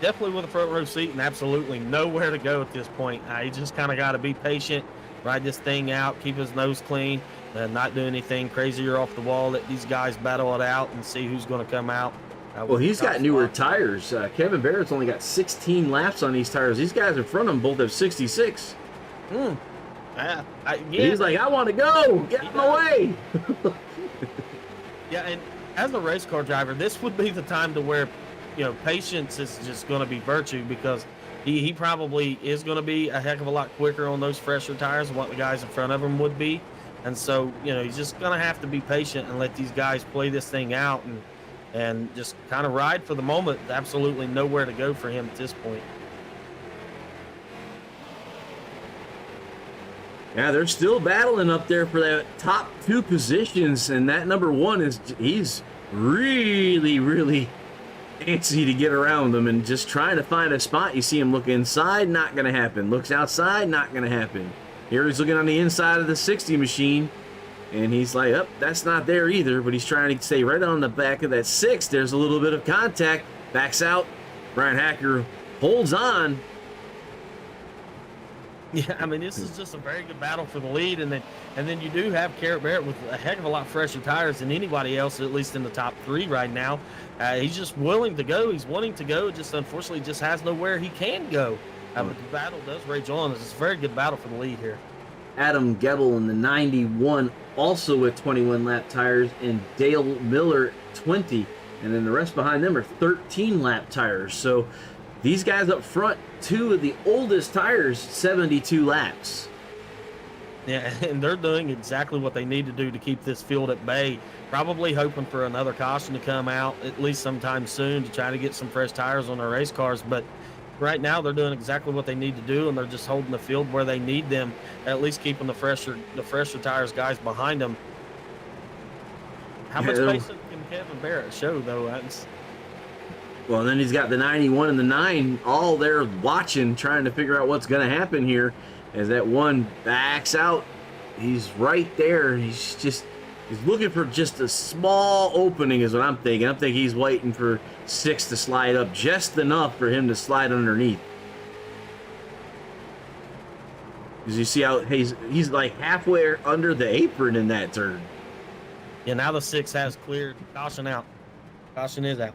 Definitely with a front row seat and absolutely nowhere to go at this point. He just kind of got to be patient, ride this thing out, keep his nose clean, not do anything crazier off the wall. Let these guys battle it out and see who's going to come out. Well, he's got newer tires. Kevin Barrett's only got 16 laps on these tires. These guys in front of him both have 66. Yeah, he's like, I want to go. Get out of my way. Yeah, and as a race car driver, this would be the time to where patience is just going to be virtue, because he probably is going to be a heck of a lot quicker on those fresher tires than what the guys in front of him would be. And so, he's just going to have to be patient and let these guys play this thing out, and just kind of ride for the moment. Absolutely nowhere to go for him at this point. Yeah, they're still battling up there for that top 2 positions, and that number 1 he's really, really antsy to get around them and just trying to find a spot. You see him look inside, not going to happen. Looks outside, not going to happen. Here he's looking on the inside of the 60 machine, and he's like, oh, that's not there either, but he's trying to stay right on the back of that 6. There's a little bit of contact. Backs out. Brian Hacker holds on. Yeah, I mean, this is just a very good battle for the lead, and then you do have Garrett Barrett with a heck of a lot fresher tires than anybody else, at least in the top 3 right now. He's just willing to go. He's wanting to go. Just unfortunately just has nowhere he can go. But the battle does rage on. It's a very good battle for the lead here. Adam Gebel in the 91, also with 21 lap tires, and Dale Miller 20, and then the rest behind them are 13 lap tires. So these guys up front, 2 of the oldest tires, 72 laps. Yeah, and they're doing exactly what they need to do to keep this field at bay. Probably hoping for another caution to come out at least sometime soon to try to get some fresh tires on their race cars. But right now they're doing exactly what they need to do, and they're just holding the field where they need them, at least keeping the fresher tires guys behind them. How much patience can Kevin Barrett show, though? Well, and then he's got the 91 and the 9 all there watching, trying to figure out what's going to happen here. As that 1 backs out, he's right there. He's looking for just a small opening is what I'm thinking. I'm thinking he's waiting for 6 to slide up just enough for him to slide underneath. Because you see how he's like halfway under the apron in that turn. Yeah, now the 6 has cleared. Caution out. Caution is out.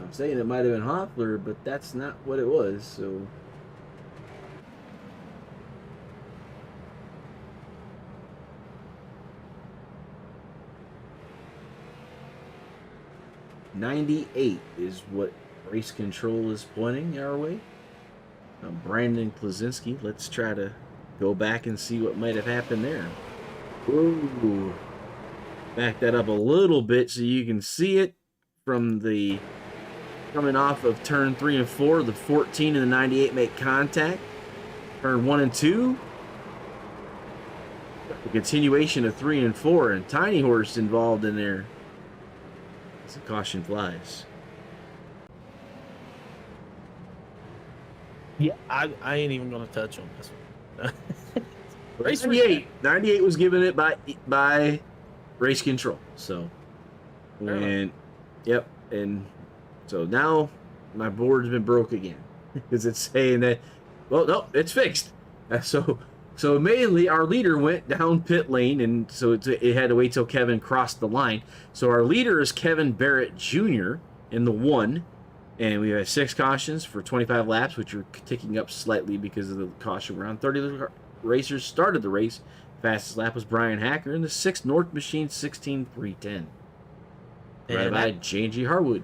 I'm saying it might have been Hoffler, but that's not what it was, so. '98 is what race control is pointing our way. Brandon Plazinski. Let's try to go back and see what might have happened there. Ooh. Back that up a little bit so you can see it from the coming off of turn 3 and 4. The 14 and the 98 make contact. Turn 1 and 2. The continuation of 3 and 4, and Tiny Horse involved in there. As the caution flies. Yeah, I ain't even gonna touch on this one. Race 98 was given it by race control. So, and yep, and so now my board's been broke again because it's saying that, well, no, it's fixed. So mainly our leader went down pit lane, and so it had to wait till Kevin crossed the line. So our leader is Kevin Barrett Jr. in the 1, and we have 6 cautions for 25 laps, which are ticking up slightly because of the caution round. 30 racers started the race. Fastest lap was Brian Hacker in the 6 North Machine 16.310. Right by J&G Harwood.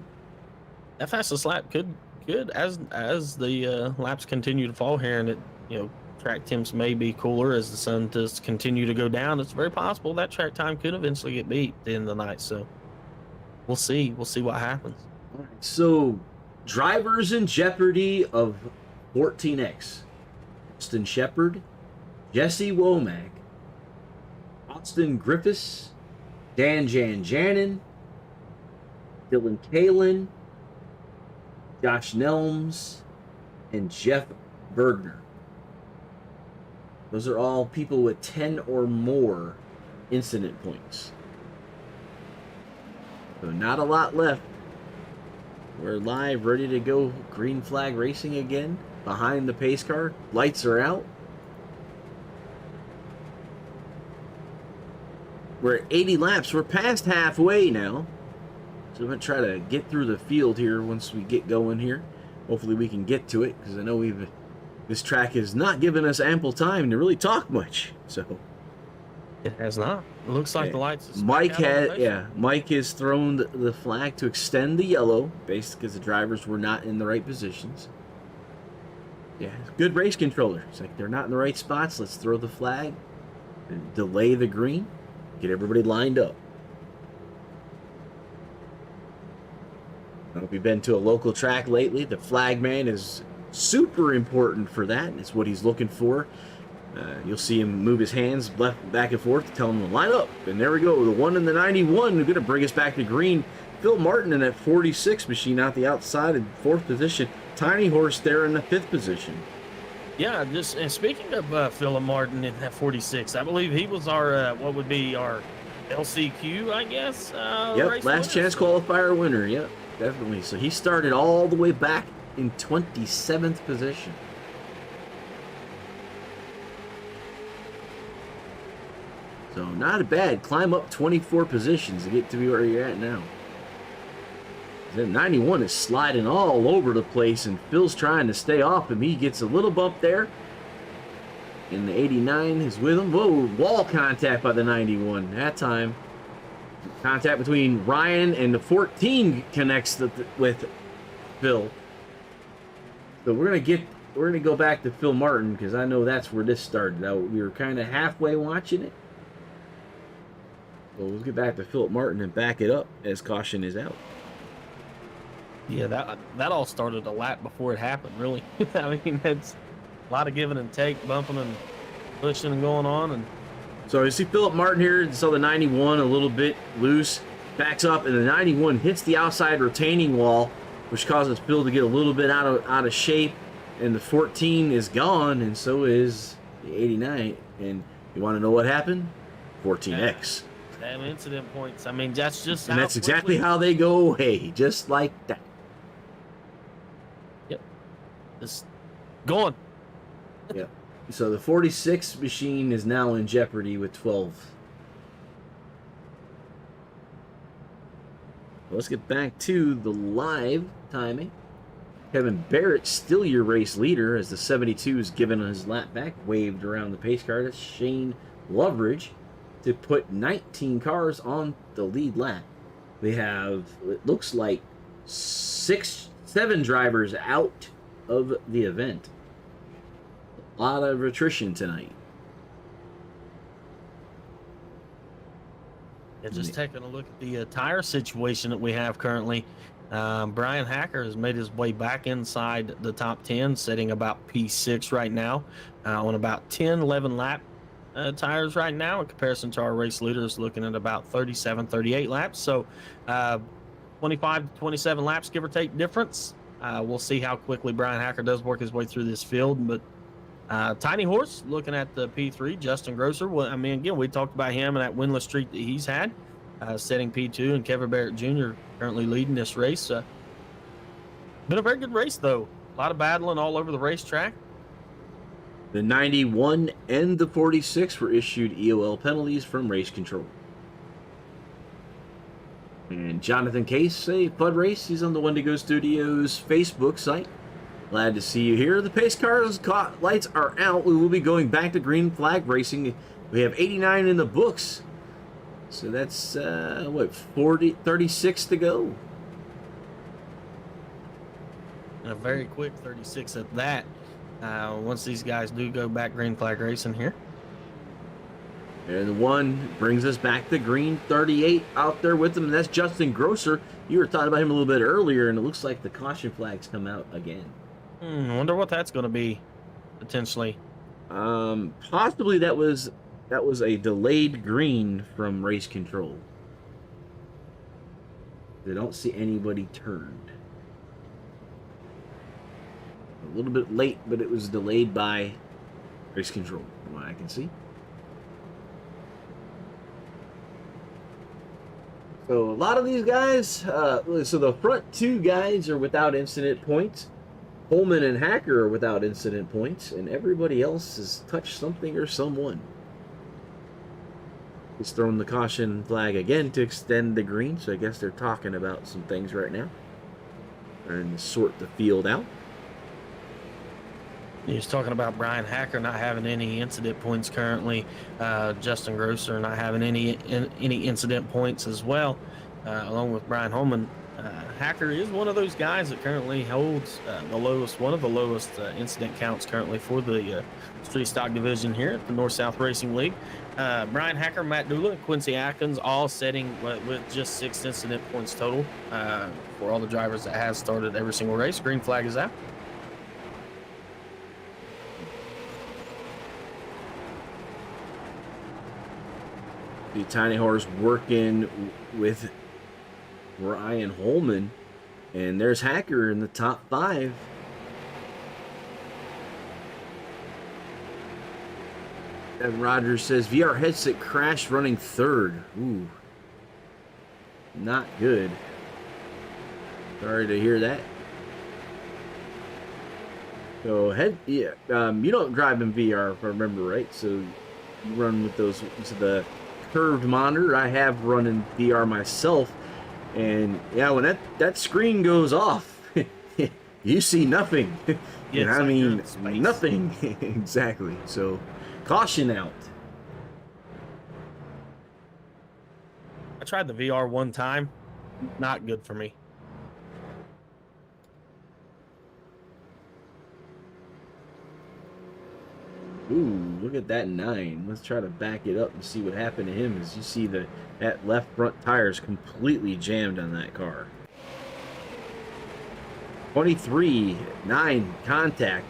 That fastest lap could as the laps continue to fall here, and track temps may be cooler as the sun does continue to go down. It's very possible that track time could eventually get beat at the end of the night. So we'll see. We'll see what happens. All right, so drivers in jeopardy of 14X: Austin Shepard, Jesse Womack, Austin Griffiths, Dan Janjanin, Dylan Kalin, Josh Nelms, and Jeff Bergner. Those are all people with 10 or more incident points. So not a lot left. We're live, ready to go. Green flag racing again. Behind the pace car. Lights are out. We're at 80 laps. We're past halfway now. So I'm going to try to get through the field here once we get going here. Hopefully we can get to it, because I know we've this track has not given us ample time to really talk much. So It has not. It looks like the lights. Is Mike has thrown the flag to extend the yellow, basically because the drivers were not in the right positions. Yeah, good race controller. It's like they're not in the right spots. Let's throw the flag, and delay the green, get everybody lined up. If you've been to a local track lately, the flag man is super important for that. It's what he's looking for. You'll see him move his hands left, back and forth to tell him to line up. And there we go. The 1 and the 91 are going to bring us back to green. Phil Martin in that 46 machine out the outside in 4th position. Tiny Horse there in the 5th position. Yeah, and speaking of Phil Martin in that 46, I believe he was our what would be our LCQ, I guess. Yep, last chance qualifier winner. Yep, definitely. So he started all the way back in 27th position. So not bad. Climb up 24 positions to get to be where you're at now. The 91 is sliding all over the place, and Phil's trying to stay off him. He gets a little bump there. And the 89 is with him. Whoa, wall contact by the 91. That time, contact between Ryan and the 14 connects with Phil. So we're gonna go back to Phil Martin because I know that's where this started. We were kind of halfway watching it. So let's get back to Philip Martin and back it up as caution is out. Yeah, that all started a lap before it happened, really. I mean, it's a lot of giving and take, bumping and pushing and going on. And so you see Philip Martin here. You saw the 91 a little bit loose, backs up, and the 91 hits the outside retaining wall, which causes Phil to get a little bit out of shape. And the 14 is gone, and so is the 89. And you want to know what happened? 14X. Damn incident points. I mean, that's just and that's exactly how they go away, just like that. Yep. Just going. Yep. So the 46 machine is now in jeopardy with 12. Let's get back to the live timing. Kevin Barrett still your race leader as the 72 is given his lap back, waved around the pace car. That's Shane Loveridge to put 19 cars on the lead lap. We have, it looks like, 7 drivers out of the event. A lot of attrition tonight. Yeah, just taking a look at the tire situation that we have currently. Brian Hacker has made his way back inside the top 10, sitting about P6 right now on about 10, 11 lap tires right now in comparison to our race leaders looking at about 37, 38 laps. So 25 to 27 laps, give or take difference. We'll see how quickly Brian Hacker does work his way through this field. But Tiny Horse looking at the P3, Justin Grosser. Well, I mean, again, we talked about him and that winless streak that he's had, setting P2, and Kevin Barrett Jr. currently leading this race. Been a very good race, though. A lot of battling all over the racetrack. The 91 and the 46 were issued EOL penalties from race control. And Jonathan Case, a Pud Race, he's on the Wendigo Studios Facebook site. Glad to see you here. The pace cars lights are out. We will be going back to green flag racing. We have 89 in the books. So that's, 36 to go. And a very quick 36 at that. Once these guys do go back green flag racing here. And the one brings us back to green, 38 out there with them. And that's Justin Grosser. You were talking about him a little bit earlier, and it looks like the caution flags come out again. I wonder what that's going to be, potentially. Possibly that was a delayed green from race control. They don't see anybody turned. A little bit late, but it was delayed by race control, from what I can see. So a lot of these guys, so the front 2 guys are without incident points. Holman and Hacker are without incident points, and everybody else has touched something or someone. He's thrown the caution flag again to extend the green, so I guess they're talking about some things right now. Trying to sort the field out. He was talking about Brian Hacker not having any incident points currently. Justin Grosser not having any incident points as well, along with Brian Holman. Hacker is one of those guys that currently holds one of the lowest incident counts currently for the street stock division here at the North-South Racing League. Brian Hacker, Matt Dula, and Quincy Atkins all setting with just 6 incident points total for all the drivers that has started every single race. Green flag is out. The Tiny Horse working with Ryan Holman, and there's Hacker in the top 5. And Rogers says VR headset crashed running 3rd. Ooh, not good. Sorry to hear that. So you don't drive in VR if I remember right. So you run with those the curved monitor. I have run in VR myself, and yeah, when that screen goes off, you see nothing. Yeah, I mean, nothing. Exactly. So caution out. I tried the VR one time. Not good for me. Ooh, look at that 9. Let's try to back it up and see what happened to him. As you see that left front tire is completely jammed on that car. 23, 9 contact.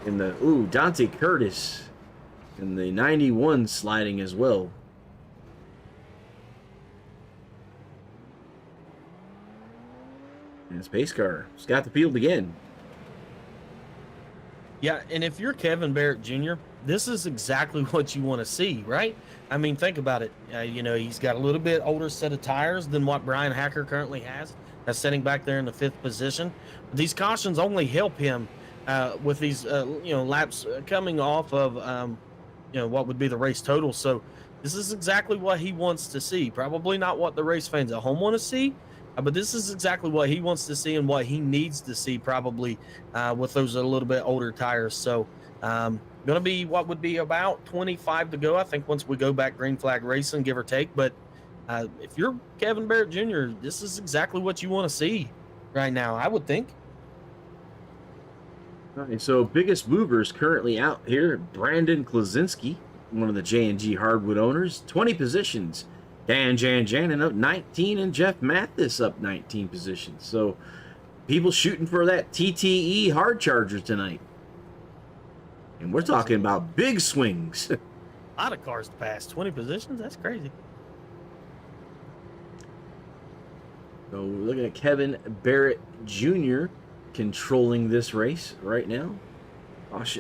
In the Dante Curtis and the 91 sliding as well. And his pace car has got the field again. Yeah, and if you're Kevin Barrett Jr., this is exactly what you want to see, right? I mean, think about it. He's got a little bit older set of tires than what Brian Hacker currently has. That's sitting back there in the 5th position. These cautions only help him with these, laps coming off of, what would be the race total. So this is exactly what he wants to see. Probably not what the race fans at home want to see, but this is exactly what he wants to see and what he needs to see probably with those a little bit older tires. So going to be what would be about 25 to go, I think, once we go back green flag racing, give or take. But if you're Kevin Barrett Jr., this is exactly what you want to see right now, I would think. All right, so biggest movers currently out here, Brandon Klasinski, one of the J&G Hardwood owners, 20 positions. Dan Janjanin up 19, and Jeff Mathis up 19 positions. So people shooting for that TTE hard charger tonight. And we're talking about big swings. A lot of cars to pass. 20 positions? That's crazy. So we're looking at Kevin Barrett Jr. controlling this race right now.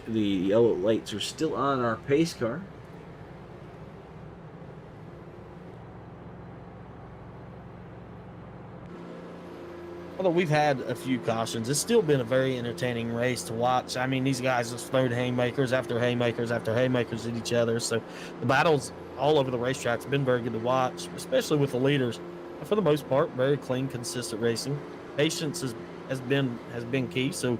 The yellow lights are still on our pace car. Although we've had a few cautions, it's still been a very entertaining race to watch. I mean, these guys have thrown haymakers after haymakers after haymakers at each other. So the battles all over the racetrack have been very good to watch, especially with the leaders. But for the most part, very clean, consistent racing. Patience has been key. So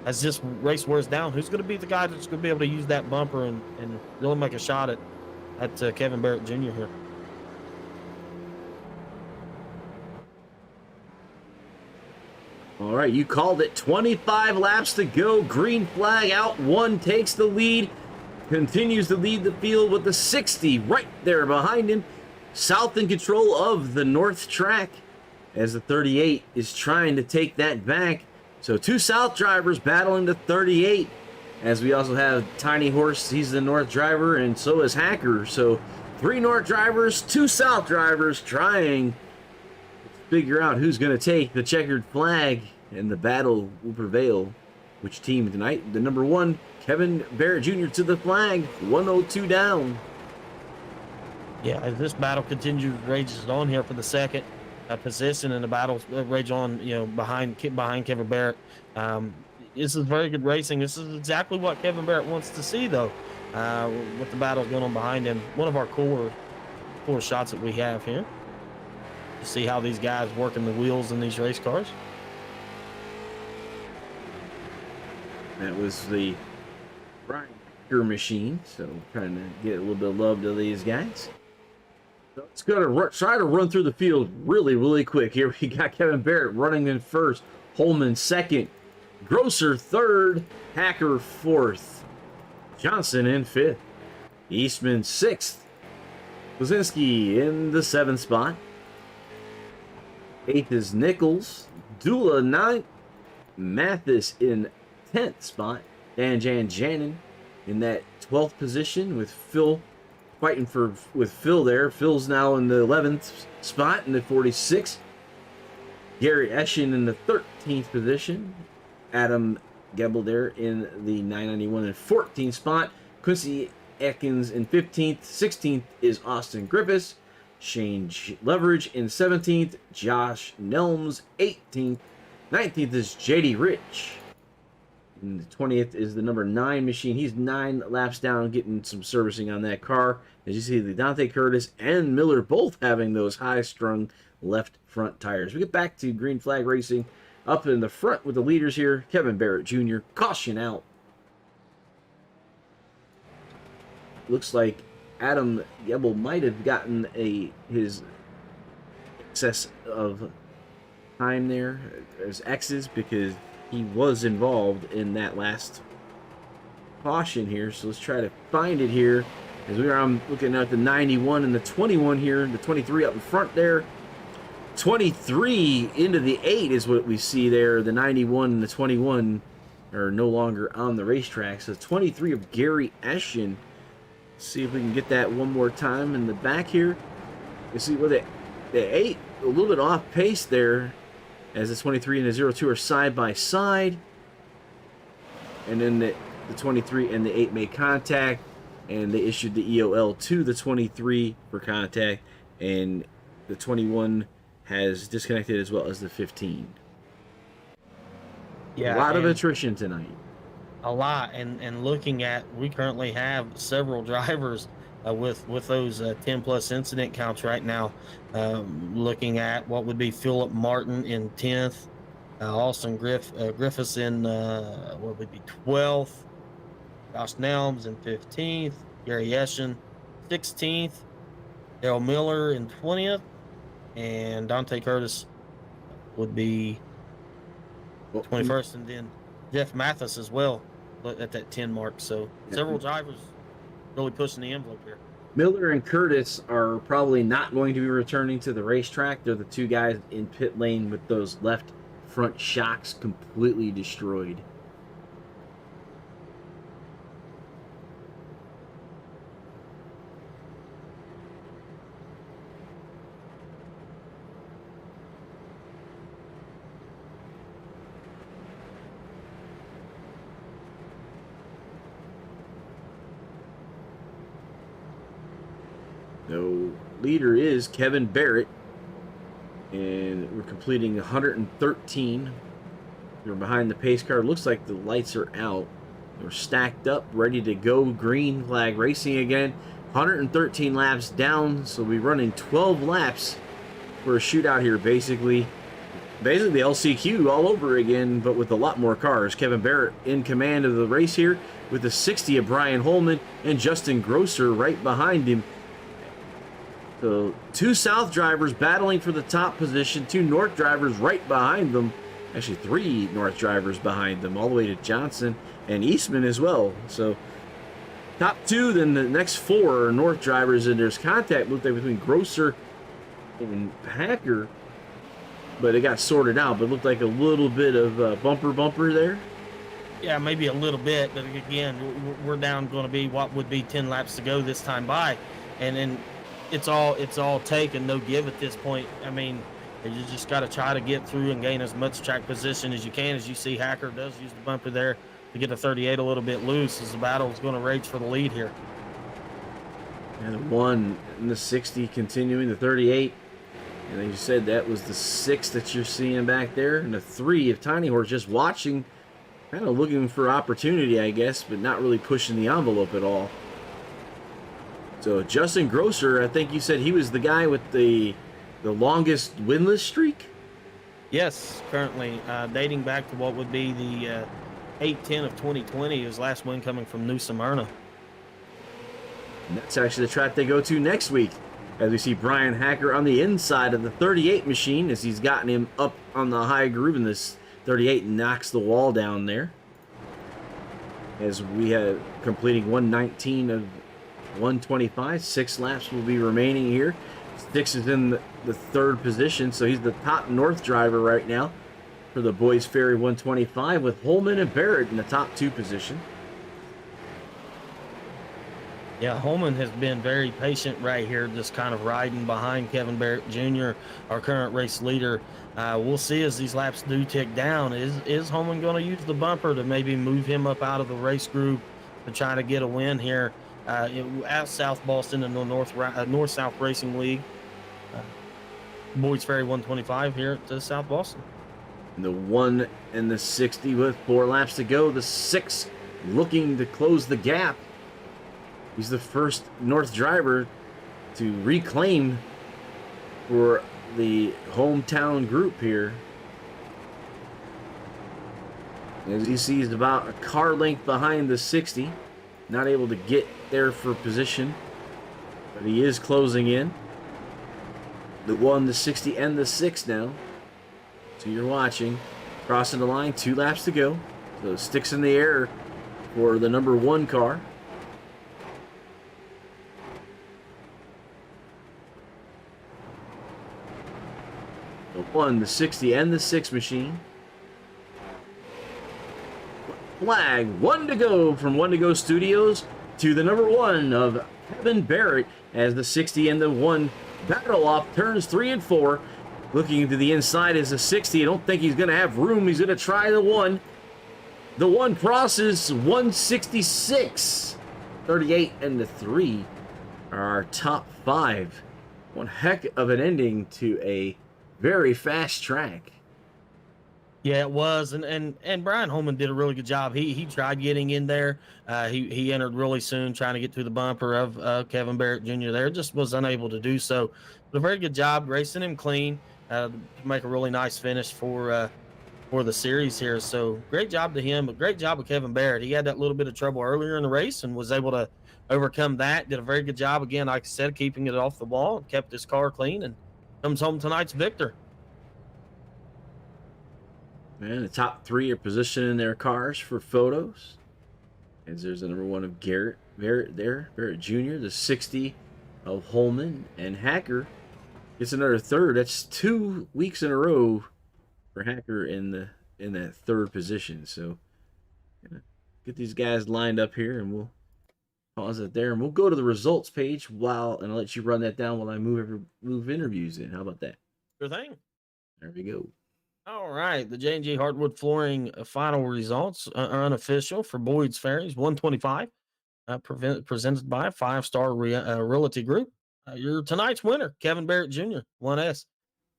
as this race wears down, who's going to be the guy that's going to be able to use that bumper and really make a shot at Kevin Barrett Jr. here? All right, you called it. 25 laps to go. Green flag out. 1 takes the lead. Continues to lead the field with the 60 right there behind him. South in control of the north track as the 38 is trying to take that back. So 2 South drivers battling the 38. As we also have Tiny Horse. He's the north driver, and so is Hacker. So 3 north drivers, 2 South drivers trying to figure out who's going to take the checkered flag, and the battle will prevail. Which team tonight? The number 1, Kevin Barrett Jr. to the flag, 102 down. Yeah, as this battle continues, rages on here for the second position, and the battle rage on, behind Kevin Barrett. This is very good racing. This is exactly what Kevin Barrett wants to see, though, with the battle going on behind him. One of our cooler shots that we have here. To see how these guys working the wheels in these race cars. That was the Brian machine, so trying to get a little bit of love to these guys. So it's gonna try to run through the field really quick. Here we got Kevin Barrett running in first, Holman second, Grosser third, Hacker fourth, Johnson in fifth, Eastman sixth, Kuzinski in the seventh spot, eighth is Nichols, Dula ninth, Mathis in 10th spot, Dan Janin in that 12th position with Phil fighting with Phil there. Phil's now in the 11th spot in the 46th. Gary Eschen in the 13th position. Adam Gebel there in the 991 and 14th spot. Quincy Atkins in 15th. 16th is Austin Griffiths. Shane Leverage in 17th. Josh Nelms 18th. 19th is JD Rich. And the 20th is the number 9 machine. He's 9 laps down, getting some servicing on that car. As you see, the Dante Curtis and Miller both having those high-strung left front tires. We get back to green flag racing. Up in the front with the leaders here, Kevin Barrett Jr. Caution out. Looks like Adam Gebel might have gotten his excess of time there as X's because he was involved in that last caution here. So let's try to find it here as I'm looking at the 91 and the 21 here, the 23 up in front there. 23 into the 8 is what we see there. The 91 and the 21 are no longer on the racetrack. So 23 of Gary Eschen. See if we can get that one more time in the back here. You see where the 8 a little bit off pace there as the 23 and the 02 are side by side. And then the 23 and the 8 made contact, and they issued the EOL to the 23 for contact, and the 21 has disconnected as well as the 15. Yeah, a lot of attrition tonight. A lot, and looking at, we currently have several drivers with those 10 plus incident counts right now. Looking at what would be Philip Martin in 10th, Austin Griffiths in what would be 12th, Josh Nelms in 15th, Gary Eschen 16th, Daryl Miller in 20th, and Dante Curtis would be 21st, and then Jeff Mathis as well at that 10 mark. So several drivers really pushing the envelope here. Miller and Curtis are probably not going to be returning to the racetrack. They're the two guys in pit lane with those left front shocks completely destroyed. So leader is Kevin Barrett, and we're completing 113. We're behind the pace car. Looks like the lights are out. We're stacked up, ready to go. Green flag racing again. 113 laps down, so we're running 12 laps for a shootout here, basically the LCQ all over again, but with a lot more cars. Kevin Barrett in command of the race here with the 60 of Brian Holman and Justin Grosser right behind him. So 2 South drivers battling for the top position, 2 North drivers right behind them. Actually 3 North drivers behind them, all the way to Johnson and Eastman as well. So top 2, then the next 4 are North drivers, and there's contact between Grosser and Hacker, but it got sorted out. But it looked like a little bit of bumper there. Yeah, maybe a little bit, but again, we're down going to be what would be 10 laps to go this time by, and then it's all take and no give at this point. I mean, you just got to try to get through and gain as much track position as you can. As you see, Hacker does use the bumper there to get the 38 a little bit loose as the battle is going to rage for the lead here. And the 1 and the 60 continuing, the 38. And like you said, that was the 6 that you're seeing back there. And the 3 of Tiny Horse just watching, kind of looking for opportunity, I guess, but not really pushing the envelope at all. So Justin Grosser, I think you said he was the guy with the longest winless streak? Yes, currently dating back to what would be the 8-10 of 2020. His last win coming from New Smyrna. And that's actually the track they go to next week, as we see Brian Hacker on the inside of the 38 machine as he's gotten him up on the high groove, and this 38 knocks the wall down there. As we have completing 119 of 125, 6 laps will be remaining here. Sticks is in the third position, so he's the top North driver right now for the Boys Ferry 125, with Holman and Barrett in the top 2 position. Yeah, Holman has been very patient right here, just kind of riding behind Kevin Barrett Jr., our current race leader. We'll see as these laps do tick down. Is Holman going to use the bumper to maybe move him up out of the race group to try to get a win here at South Boston in the North-South Racing League? Boys Ferry 125 here at South Boston. The 1 and the 60 with 4 laps to go. The 6 looking to close the gap. He's the first North driver to reclaim for the hometown group here. As you see, he's about a car length behind the 60. Not able to get there for position, but he is closing in. The 1, the 60, and the 6 now. So you're watching. Crossing the line, 2 laps to go. So sticks in the air for the number 1 car. The 1, the 60, and the 6 machine. Flag, 1 to go from 1 to go Studios to the number 1 of Kevin Barrett as the 60 and the 1 battle off turns 3 and 4. Looking to the inside is the 60. I don't think he's going to have room. He's going to try the 1. The 1 crosses 166. 38 and the 3 are our top 5. One heck of an ending to a very fast track. Yeah, it was, and Brian Holman did a really good job. He tried getting in there. He entered really soon, trying to get to the bumper of Kevin Barrett Jr. there, just was unable to do so. But a very good job racing him clean to make a really nice finish for the series here. So great job to him, but great job with Kevin Barrett. He had that little bit of trouble earlier in the race and was able to overcome that. Did a very good job again, like I said, keeping it off the wall, kept his car clean, and comes home tonight's victor. And the top 3 are positioning their cars for photos. As there's the number 1 of Barrett there, Barrett Jr., the 60 of Holman, and Hacker gets another 3rd. That's 2 weeks in a row for Hacker in that 3rd position. So get these guys lined up here, and we'll pause it there, and we'll go to the results page and I'll let you run that down while I move interviews in. How about that? Sure thing. There we go. All right, the J&J Hardwood Flooring final results are unofficial for Boyd's Ferries 125, presented by 5-Star Realty Group. Your tonight's winner, Kevin Barrett Jr., 1S.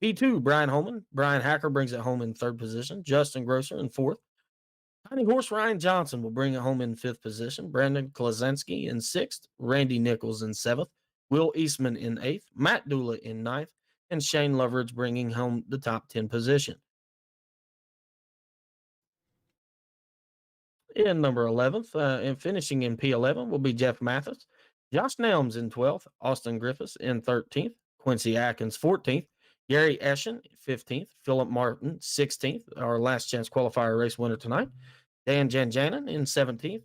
P2, Brian Holman. Brian Hacker brings it home in 3rd position. Justin Grosser in 4th. Tiny Horse Ryan Johnson will bring it home in 5th position. Brandon Klazinski in 6th. Randy Nichols in 7th. Will Eastman in 8th. Matt Dula in 9th. And Shane Loveridge bringing home the top 10 position. In number 11th, and finishing in P11 will be Jeff Mathis. Josh Nelms in 12th. Austin Griffiths in 13th. Quincy Atkins 14th. Gary Eschen 15th. Philip Martin 16th. Our last chance qualifier race winner tonight. Dan Janjanin in 17th.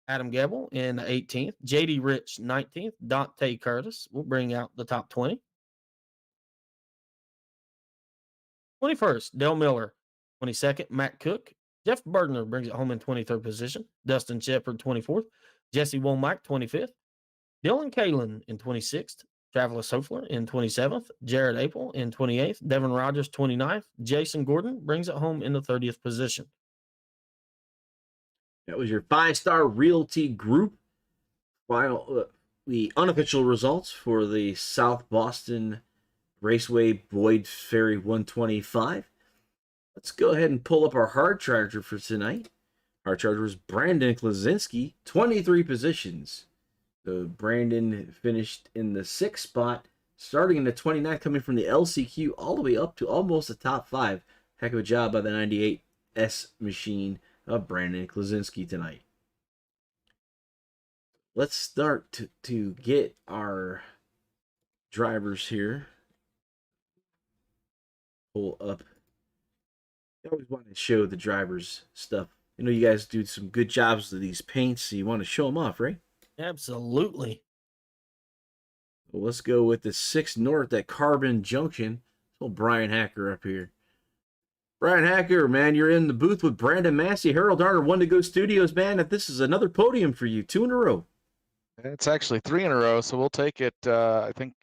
Adam Gebel in 18th. JD Rich 19th. Dante Curtis will bring out the top 20. 21st, Dale Miller. 22nd, Matt Cook. Jeff Bergner brings it home in 23rd position. Dustin Shepard, 24th. Jesse Womack, 25th. Dylan Kalin in 26th. Travis Hofler in 27th. Jared Apel in 28th. Devin Rogers, 29th. Jason Gordon brings it home in the 30th position. That was your 5-Star Realty Group final, the unofficial results for the South Boston Raceway Boyd Ferry 125. Let's go ahead and pull up our hard charger for tonight. Our charger was Brandon Klazinski, 23 positions. So Brandon finished in the 6th spot, starting in the 29th, coming from the LCQ all the way up to almost the top 5. Heck of a job by the 98S machine of Brandon Klaczynski tonight. Let's start to get our drivers here. Pull up. I always want to show the drivers stuff. You know, you guys do some good jobs with these paints, so you want to show them off, right? Absolutely. Well, let's go with the 6 North at Carbon Junction. Old Brian Hacker up here. Brian Hacker, man, you're in the booth with Brandon Massey, Harold Arner, One to Go Studios, man. If this is another podium for you, 2 in a row. It's actually 3 in a row, so we'll take it. I think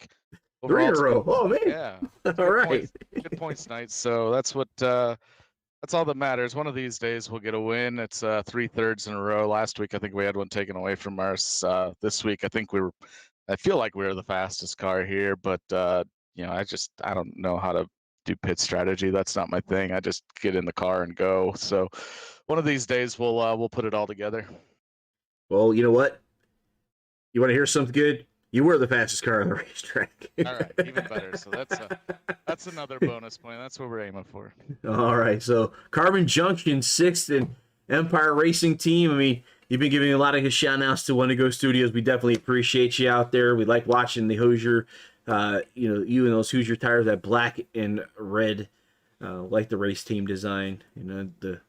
3 in a overall, row. Oh man. yeah, All right. good points tonight. So that's what that's all that matters. One of these days we'll get a win. It's 3/3 in a row. Last week I think we had one taken away from us. This week I think I feel like we were the fastest car here, but you know, I don't know how to do pit strategy. That's not my thing. I just get in the car and go. So one of these days we'll put it all together. Well, you know what? You want to hear something good? You were the fastest car on the racetrack. All right, even better. So that's another bonus point. That's what we're aiming for. All right, so Carbon Junction, 6th in Empire Racing Team. I mean, you've been giving a lot of shout outs to One to Go Studios. We definitely appreciate you out there. We like watching the Hoosier, you and those Hoosier tires, that black and red, like the race team design. You know,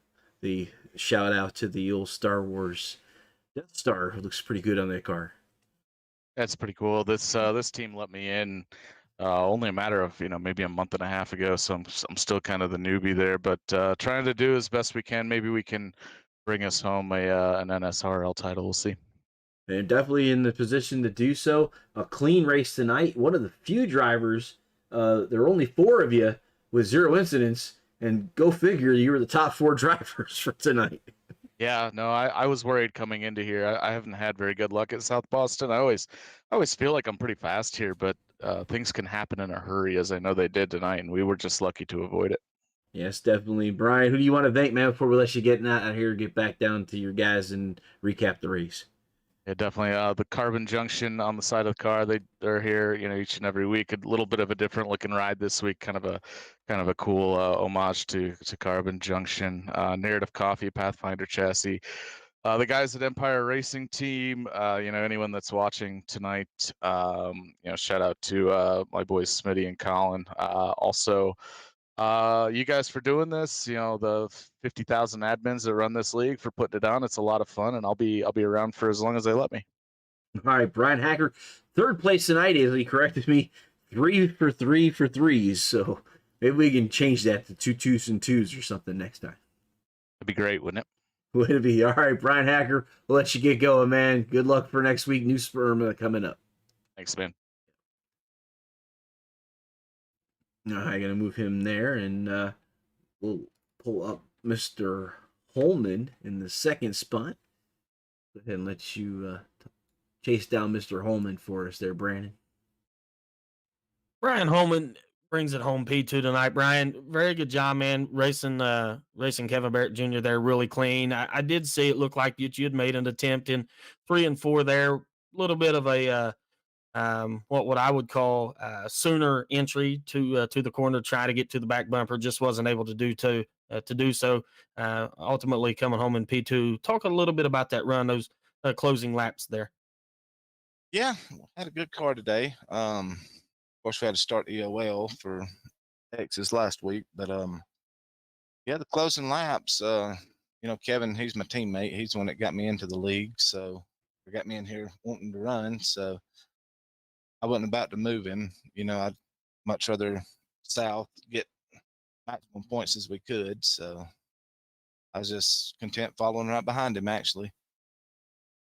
the shout out to the old Star Wars Death Star. It looks pretty good on that car. That's pretty cool. This team let me in only a matter of maybe a month and a half ago, so I'm still kind of the newbie there, but trying to do as best we can. Maybe we can bring us home an NSRL title. We'll see. And definitely in the position to do so. A clean race tonight. One of the few drivers. There are only 4 of you with 0 incidents, and go figure, you were the top 4 drivers for tonight. Yeah, no, I was worried coming into here. I haven't had very good luck at South Boston. I always feel like I'm pretty fast here, but things can happen in a hurry, as I know they did tonight, and we were just lucky to avoid it. Yes, definitely. Brian, who do you want to thank, man, before we let you get out here, get back down to your guys and recap the race? Yeah, definitely. The Carbon Junction on the side of the car, they're here, each and every week. A little bit of a different looking ride this week, kind of a cool homage to Carbon Junction. Narrative Coffee, Pathfinder chassis. The guys at Empire Racing Team, anyone that's watching tonight, shout out to my boys Smitty and Colin. Also, you guys for doing this, the 50,000 admins that run this league for putting it on. It's a lot of fun, and I'll be around for as long as they let me. All right, Brian Hacker, 3rd place tonight, as he corrected me, 3 for 3 for 3s. So maybe we can change that to 2 2s and 2s or something next time. It'd be great, wouldn't it? Would it be? All right, Brian Hacker, we'll let you get going, man. Good luck for next week. New sperm coming up. Thanks, man. All right, I'm going to move him there, and we'll pull up Mr. Holman in the 2nd spot. Go ahead and let you chase down Mr. Holman for us there, Brandon. Brian Holman brings it home P2 tonight. Brian, very good job, man. Racing Kevin Barrett Jr. there really clean. I did see it looked like you had made an attempt in 3 and 4 there. A little bit of a what I would call sooner entry to the corner, try to get to the back bumper. Just wasn't able to do so. Ultimately coming home in P2. Talk a little bit about that run, those closing laps there. Yeah, had a good car today. Of course, we had to start EOL for Texas last week, but yeah, the closing laps. Kevin, he's my teammate. He's the one that got me into the league, so he got me in here wanting to run. So I wasn't about to move him. I'd much rather south get maximum points as we could. So I was just content following right behind him, actually.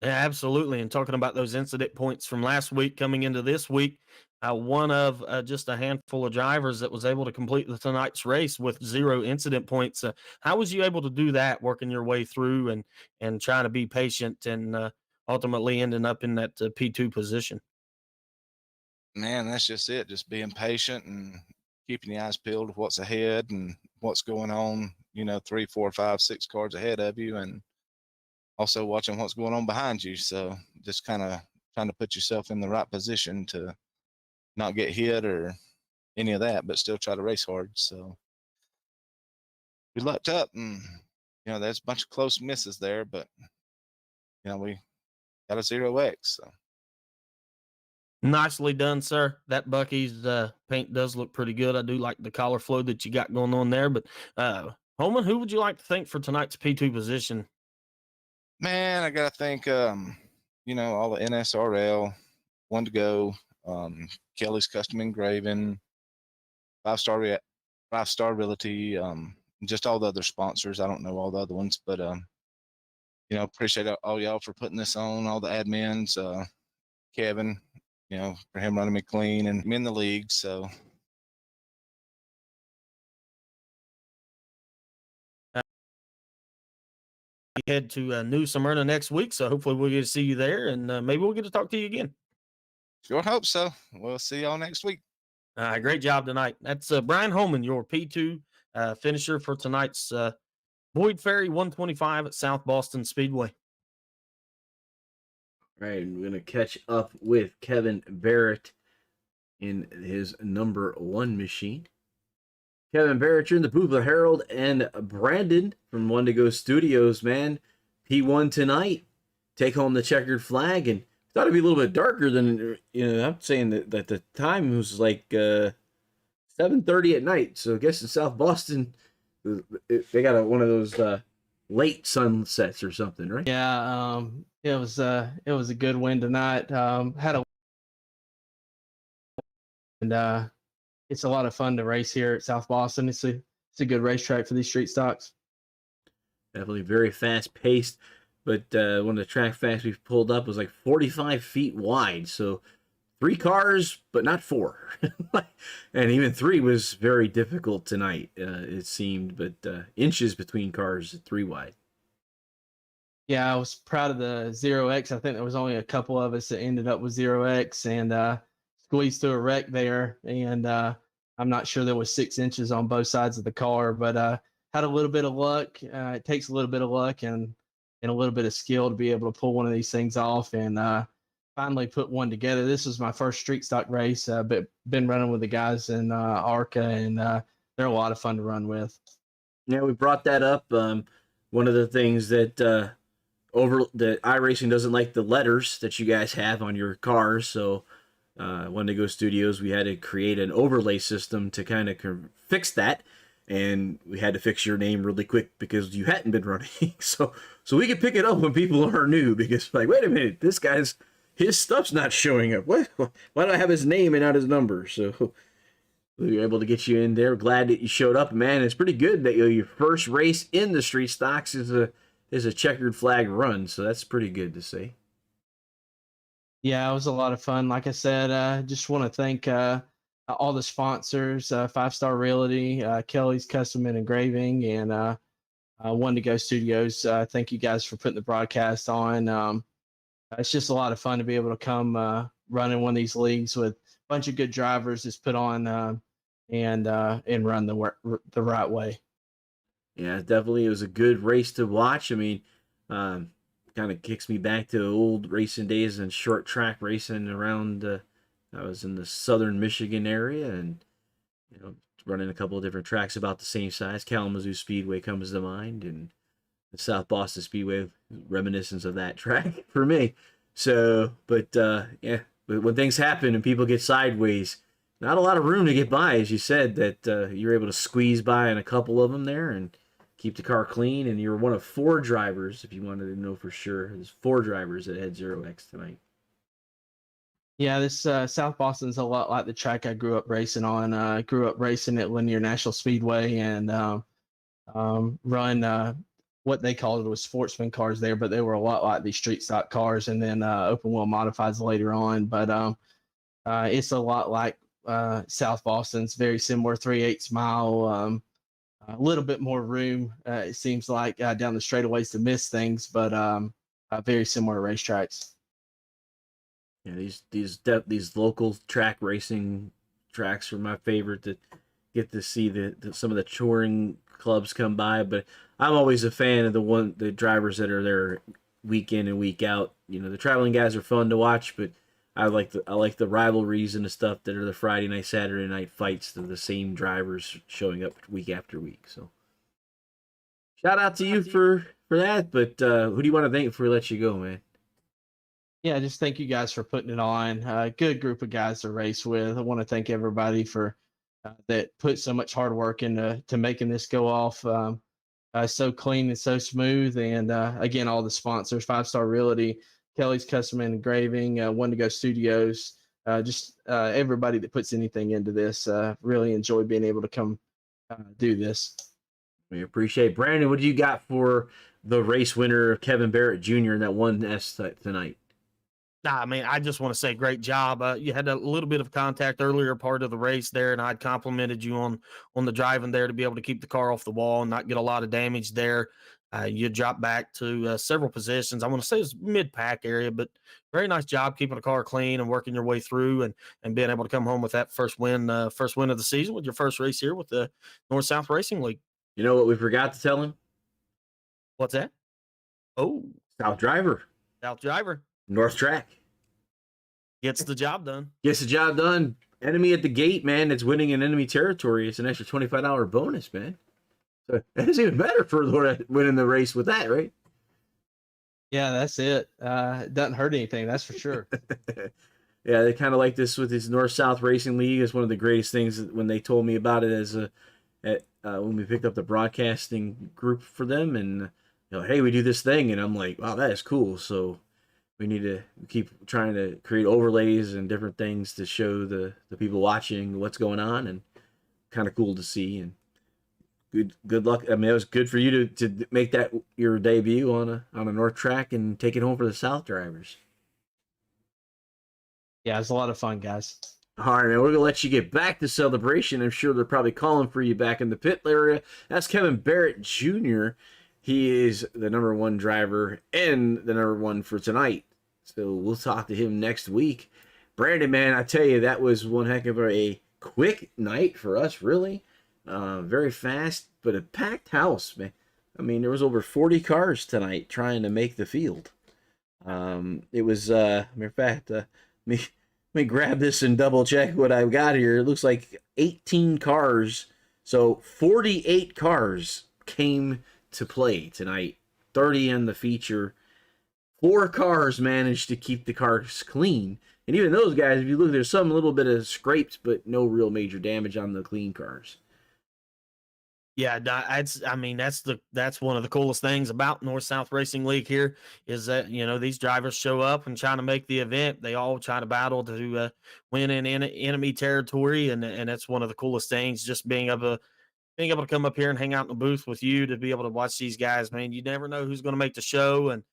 Yeah, absolutely. And talking about those incident points from last week coming into this week, one of just a handful of drivers that was able to complete tonight's race with 0 incident points. How was you able to do that, working your way through and trying to be patient and ultimately ending up in that P2 position? Man, that's just it. Just being patient and keeping the eyes peeled of what's ahead and what's going on, 3, 4, 5, 6 cars ahead of you, and also watching what's going on behind you. So just kind of trying to put yourself in the right position to not get hit or any of that, but still try to race hard. So we lucked up and there's a bunch of close misses there, but we got a 0X. So. Nicely done, sir. That Bucky's paint does look pretty good. I do like the collar flow that you got going on there. But Holman, who would you like to thank for tonight's P2 position? Man, I gotta thank all the NSRL, One to Go, Kelly's Custom Engraving, Five Star Realty, just all the other sponsors. I don't know all the other ones, but appreciate all y'all for putting this on, all the admins, Kevin, for him running me clean and me in the league. So head to New Smyrna next week, so hopefully we'll get to see you there, and maybe we'll get to talk to you again. sure hope so. We'll see y'all next week. Great job tonight. That's Brian Holman, your P2 finisher for tonight's Boyd Ferry 125 at South Boston Speedway. All right, we're going to catch up with Kevin Barrett in his number 1 machine. Kevin Barrett, you're in the booth with Harold and Brandon from One to Go Studios, man. P1 tonight. Take home the checkered flag, and thought it'd be a little bit darker than, I'm saying that the time was like 7:30 at night. So I guess in South Boston, they got one of those late sunsets or something, right? Yeah, it was a good win tonight. And it's a lot of fun to race here at South Boston. It's a good racetrack for these street stocks. Definitely very fast paced, but one of the track facts we pulled up was like 45 feet wide. So 3 cars, but not 4. And even 3 was very difficult tonight, it seemed, but inches between cars, 3 wide. Yeah, I was proud of the 0X. I think there was only a couple of us that ended up with 0X and squeezed through a wreck there. And I'm not sure there was 6 inches on both sides of the car, but had a little bit of luck. It takes a little bit of luck and a little bit of skill to be able to pull one of these things off and finally put one together. This was my first street stock race, but been running with the guys in ARCA, and they're a lot of fun to run with. Yeah, we brought that up. One of the things that that iRacing doesn't like the letters that you guys have on your cars, so One to Go Studios, we had to create an overlay system to kind of fix that, and we had to fix your name really quick because you hadn't been running. so we could pick it up when people are new, because like, wait a minute, his stuff's not showing up. What? Why do I have his name and not his number? So we were able to get you in there. Glad that you showed up, man. It's pretty good that your first race in the street stocks is a checkered flag run, so that's pretty good to see. Yeah, it was a lot of fun. Like I said, just want to thank all the sponsors, 5 Star Realty, Kelly's Custom and Engraving, and One to Go Studios. Thank you guys for putting the broadcast on. It's just a lot of fun to be able to come run in one of these leagues with a bunch of good drivers that's put on and run the right way. Yeah, definitely. It was a good race to watch. I mean, kind of kicks me back to old racing days and short track racing around. I was in the southern Michigan area, and running a couple of different tracks about the same size. Kalamazoo Speedway comes to mind, and the South Boston Speedway, reminiscence of that track for me. So, but yeah, but when things happen and people get sideways, not a lot of room to get by, as you said, that you're able to squeeze by in a couple of them there and keep the car clean. And you're one of 4 drivers, if you wanted to know for sure. There's 4 drivers that had 0X tonight. Yeah, this South Boston's a lot like the track I grew up racing on. I grew up racing at Linear National Speedway and run what they called it was sportsman cars there, but they were a lot like these street stock cars, and then open wheel modifieds later on. But it's a lot like South Boston's, very similar, 3/8 mile, a little bit more room. It seems like down the straightaways to miss things, but very similar racetracks. Yeah, these local track racing tracks are my favorite, to get to see some of the touring clubs come by. But I'm always a fan of the drivers that are there week in and week out. The traveling guys are fun to watch, but I like the rivalries and the stuff that are the Friday night, Saturday night fights. The same drivers showing up week after week. So shout out to you for that. But who do you want to thank before we let you go, man? Yeah, just thank you guys for putting it on. Good group of guys to race with. I want to thank everybody for that put so much hard work into making this go off so clean and so smooth. And again, all the sponsors, 5 Star Realty, Kelly's Custom Engraving, One to Go Studios, just everybody that puts anything into this. Really enjoy being able to come do this. We appreciate it. Brandon, what do you got for the race winner, Kevin Barrett Jr. in that 1S tonight? Nah, I mean, I just want to say great job. You had a little bit of contact earlier part of the race there, and I'd complimented you on the driving there to be able to keep the car off the wall and not get a lot of damage there. You dropped back to several positions. I want to say it's mid-pack area, but very nice job keeping the car clean and working your way through and being able to come home with that first win of the season with your first race here with the North-South Racing League. You know what we forgot to tell him? What's that? Oh, South driver. South driver. North track. Gets the job done. Gets the job done. Enemy at the gate, man. It's winning in enemy territory. It's an extra $25 bonus, man. So that's even better for winning the race with that, right? Yeah, that's it. It doesn't hurt anything, that's for sure. Yeah, they kind of like this with this North-South Racing League. It's one of the greatest things when they told me about it as when we picked up the broadcasting group for them, and hey, we do this thing, and I'm like, wow, that is cool. So we need to keep trying to create overlays and different things to show the people watching what's going on, and kind of cool to see. And good luck. I mean, it was good for you to make that your debut on a North track and take it home for the South drivers. Yeah, it's a lot of fun, guys. All right, man, we're going to let you get back to celebration. I'm sure they're probably calling for you back in the pit area. That's Kevin Barrett Jr. He is the #1 driver and the #1 for tonight. So we'll talk to him next week. Brandon, man, I tell you, that was one heck of a quick night for us, really. Very fast, but a packed house, man. I mean, there was over 40 cars tonight trying to make the field. It was, matter of fact, let me grab this and double check what I've got here. It looks like 18 cars. So 48 cars came to play tonight. 30 in the feature. 4 cars managed to keep the cars clean. And even those guys, if you look, there's some little bit of scrapes, but no real major damage on the clean cars. Yeah, that's one of the coolest things about North-South Racing League here is that, these drivers show up and trying to make the event. They all try to battle to win in enemy territory, and that's one of the coolest things, just being able to come up here and hang out in the booth with you, to be able to watch these guys, man. You never know who's going to make the show, and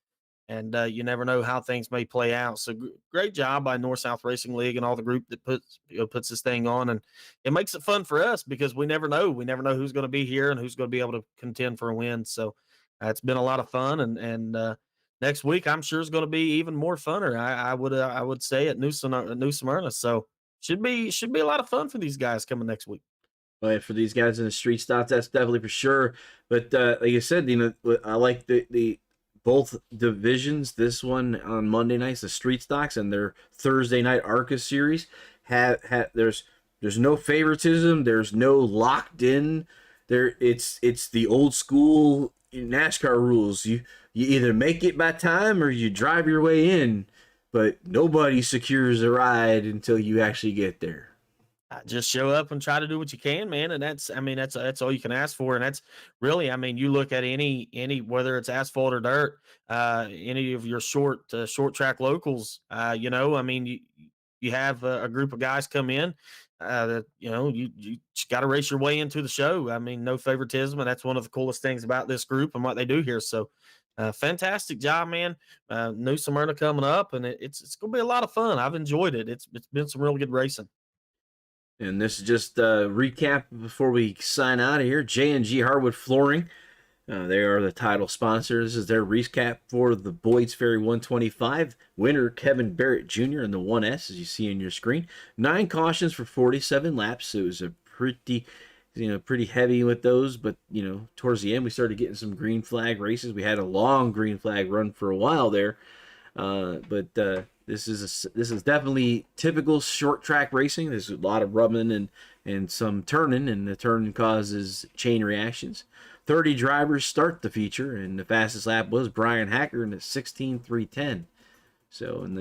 you never know how things may play out. So great job by North-South Racing League and all the group that puts this thing on. And it makes it fun for us because we never know. We never know who's going to be here and who's going to be able to contend for a win. So it's been a lot of fun. And next week, I'm sure is going to be even more funner. I would say at New Smyrna. So should be a lot of fun for these guys coming next week. But for these guys in the street stocks, that's definitely for sure. But like I said, I like the both divisions. This one on Monday nights, the street stocks, and their Thursday night ARCA series there's no favoritism. There's no locked in. It's the old school NASCAR rules. You either make it by time or you drive your way in, but nobody secures a ride until you actually get there. Just show up and try to do what you can, man. And that's all you can ask for. And that's really, you look at any, whether it's asphalt or dirt, any of your short track locals, you have a group of guys come in, that, you got to race your way into the show. No favoritism. And that's one of the coolest things about this group and what they do here. So, fantastic job, man. New Smyrna coming up, and it's going to be a lot of fun. I've enjoyed it. It's been some real good racing. And this is just a recap before we sign out of here. J&G Hardwood Flooring. They are the title sponsor. This is their recap for the Boyd's Ferry 125. Winner Kevin Barrett Jr. in the 1S, as you see on your screen. 9 cautions for 47 laps. So it was a pretty heavy with those. But, towards the end, we started getting some green flag races. We had a long green flag run for a while there. This is definitely typical short track racing. There's a lot of rubbing and some turning, and the turning causes chain reactions. 30 drivers start the feature, and the fastest lap was Brian Hacker in a 16.310. So in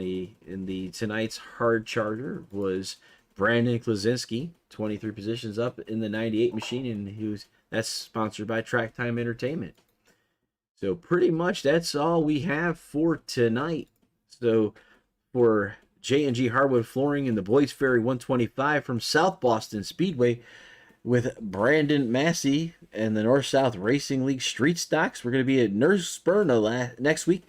the tonight's hard charger was Brandon Klasinski, 23 positions up in the 98 machine, and that's sponsored by Track Time Entertainment. So pretty much that's all we have for tonight. So for J&G Hardwood Flooring and the Boys Ferry 125 from South Boston Speedway with Brandon Massey and the North-South Racing League Street Stocks. We're going to be at Nurse Smyrna next week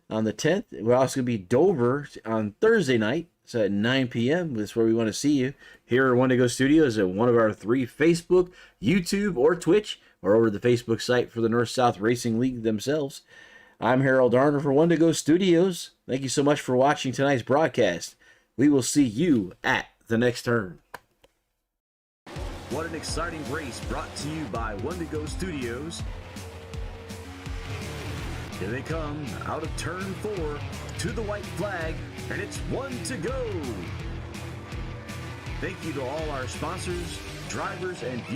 on the 10th. We're also going to be Dover on Thursday night. So at 9 p.m. That's where we want to see you. Here at One to Go Studios at one of our 3 Facebook, YouTube, or Twitch, or over the Facebook site for the North-South Racing League themselves. I'm Harold Arner for One to Go Studios. Thank you so much for watching tonight's broadcast. We will see you at the next turn. What an exciting race brought to you by One to Go Studios. Here they come out of turn 4 to the white flag, and it's 1 to go. Thank you to all our sponsors, drivers, and viewers.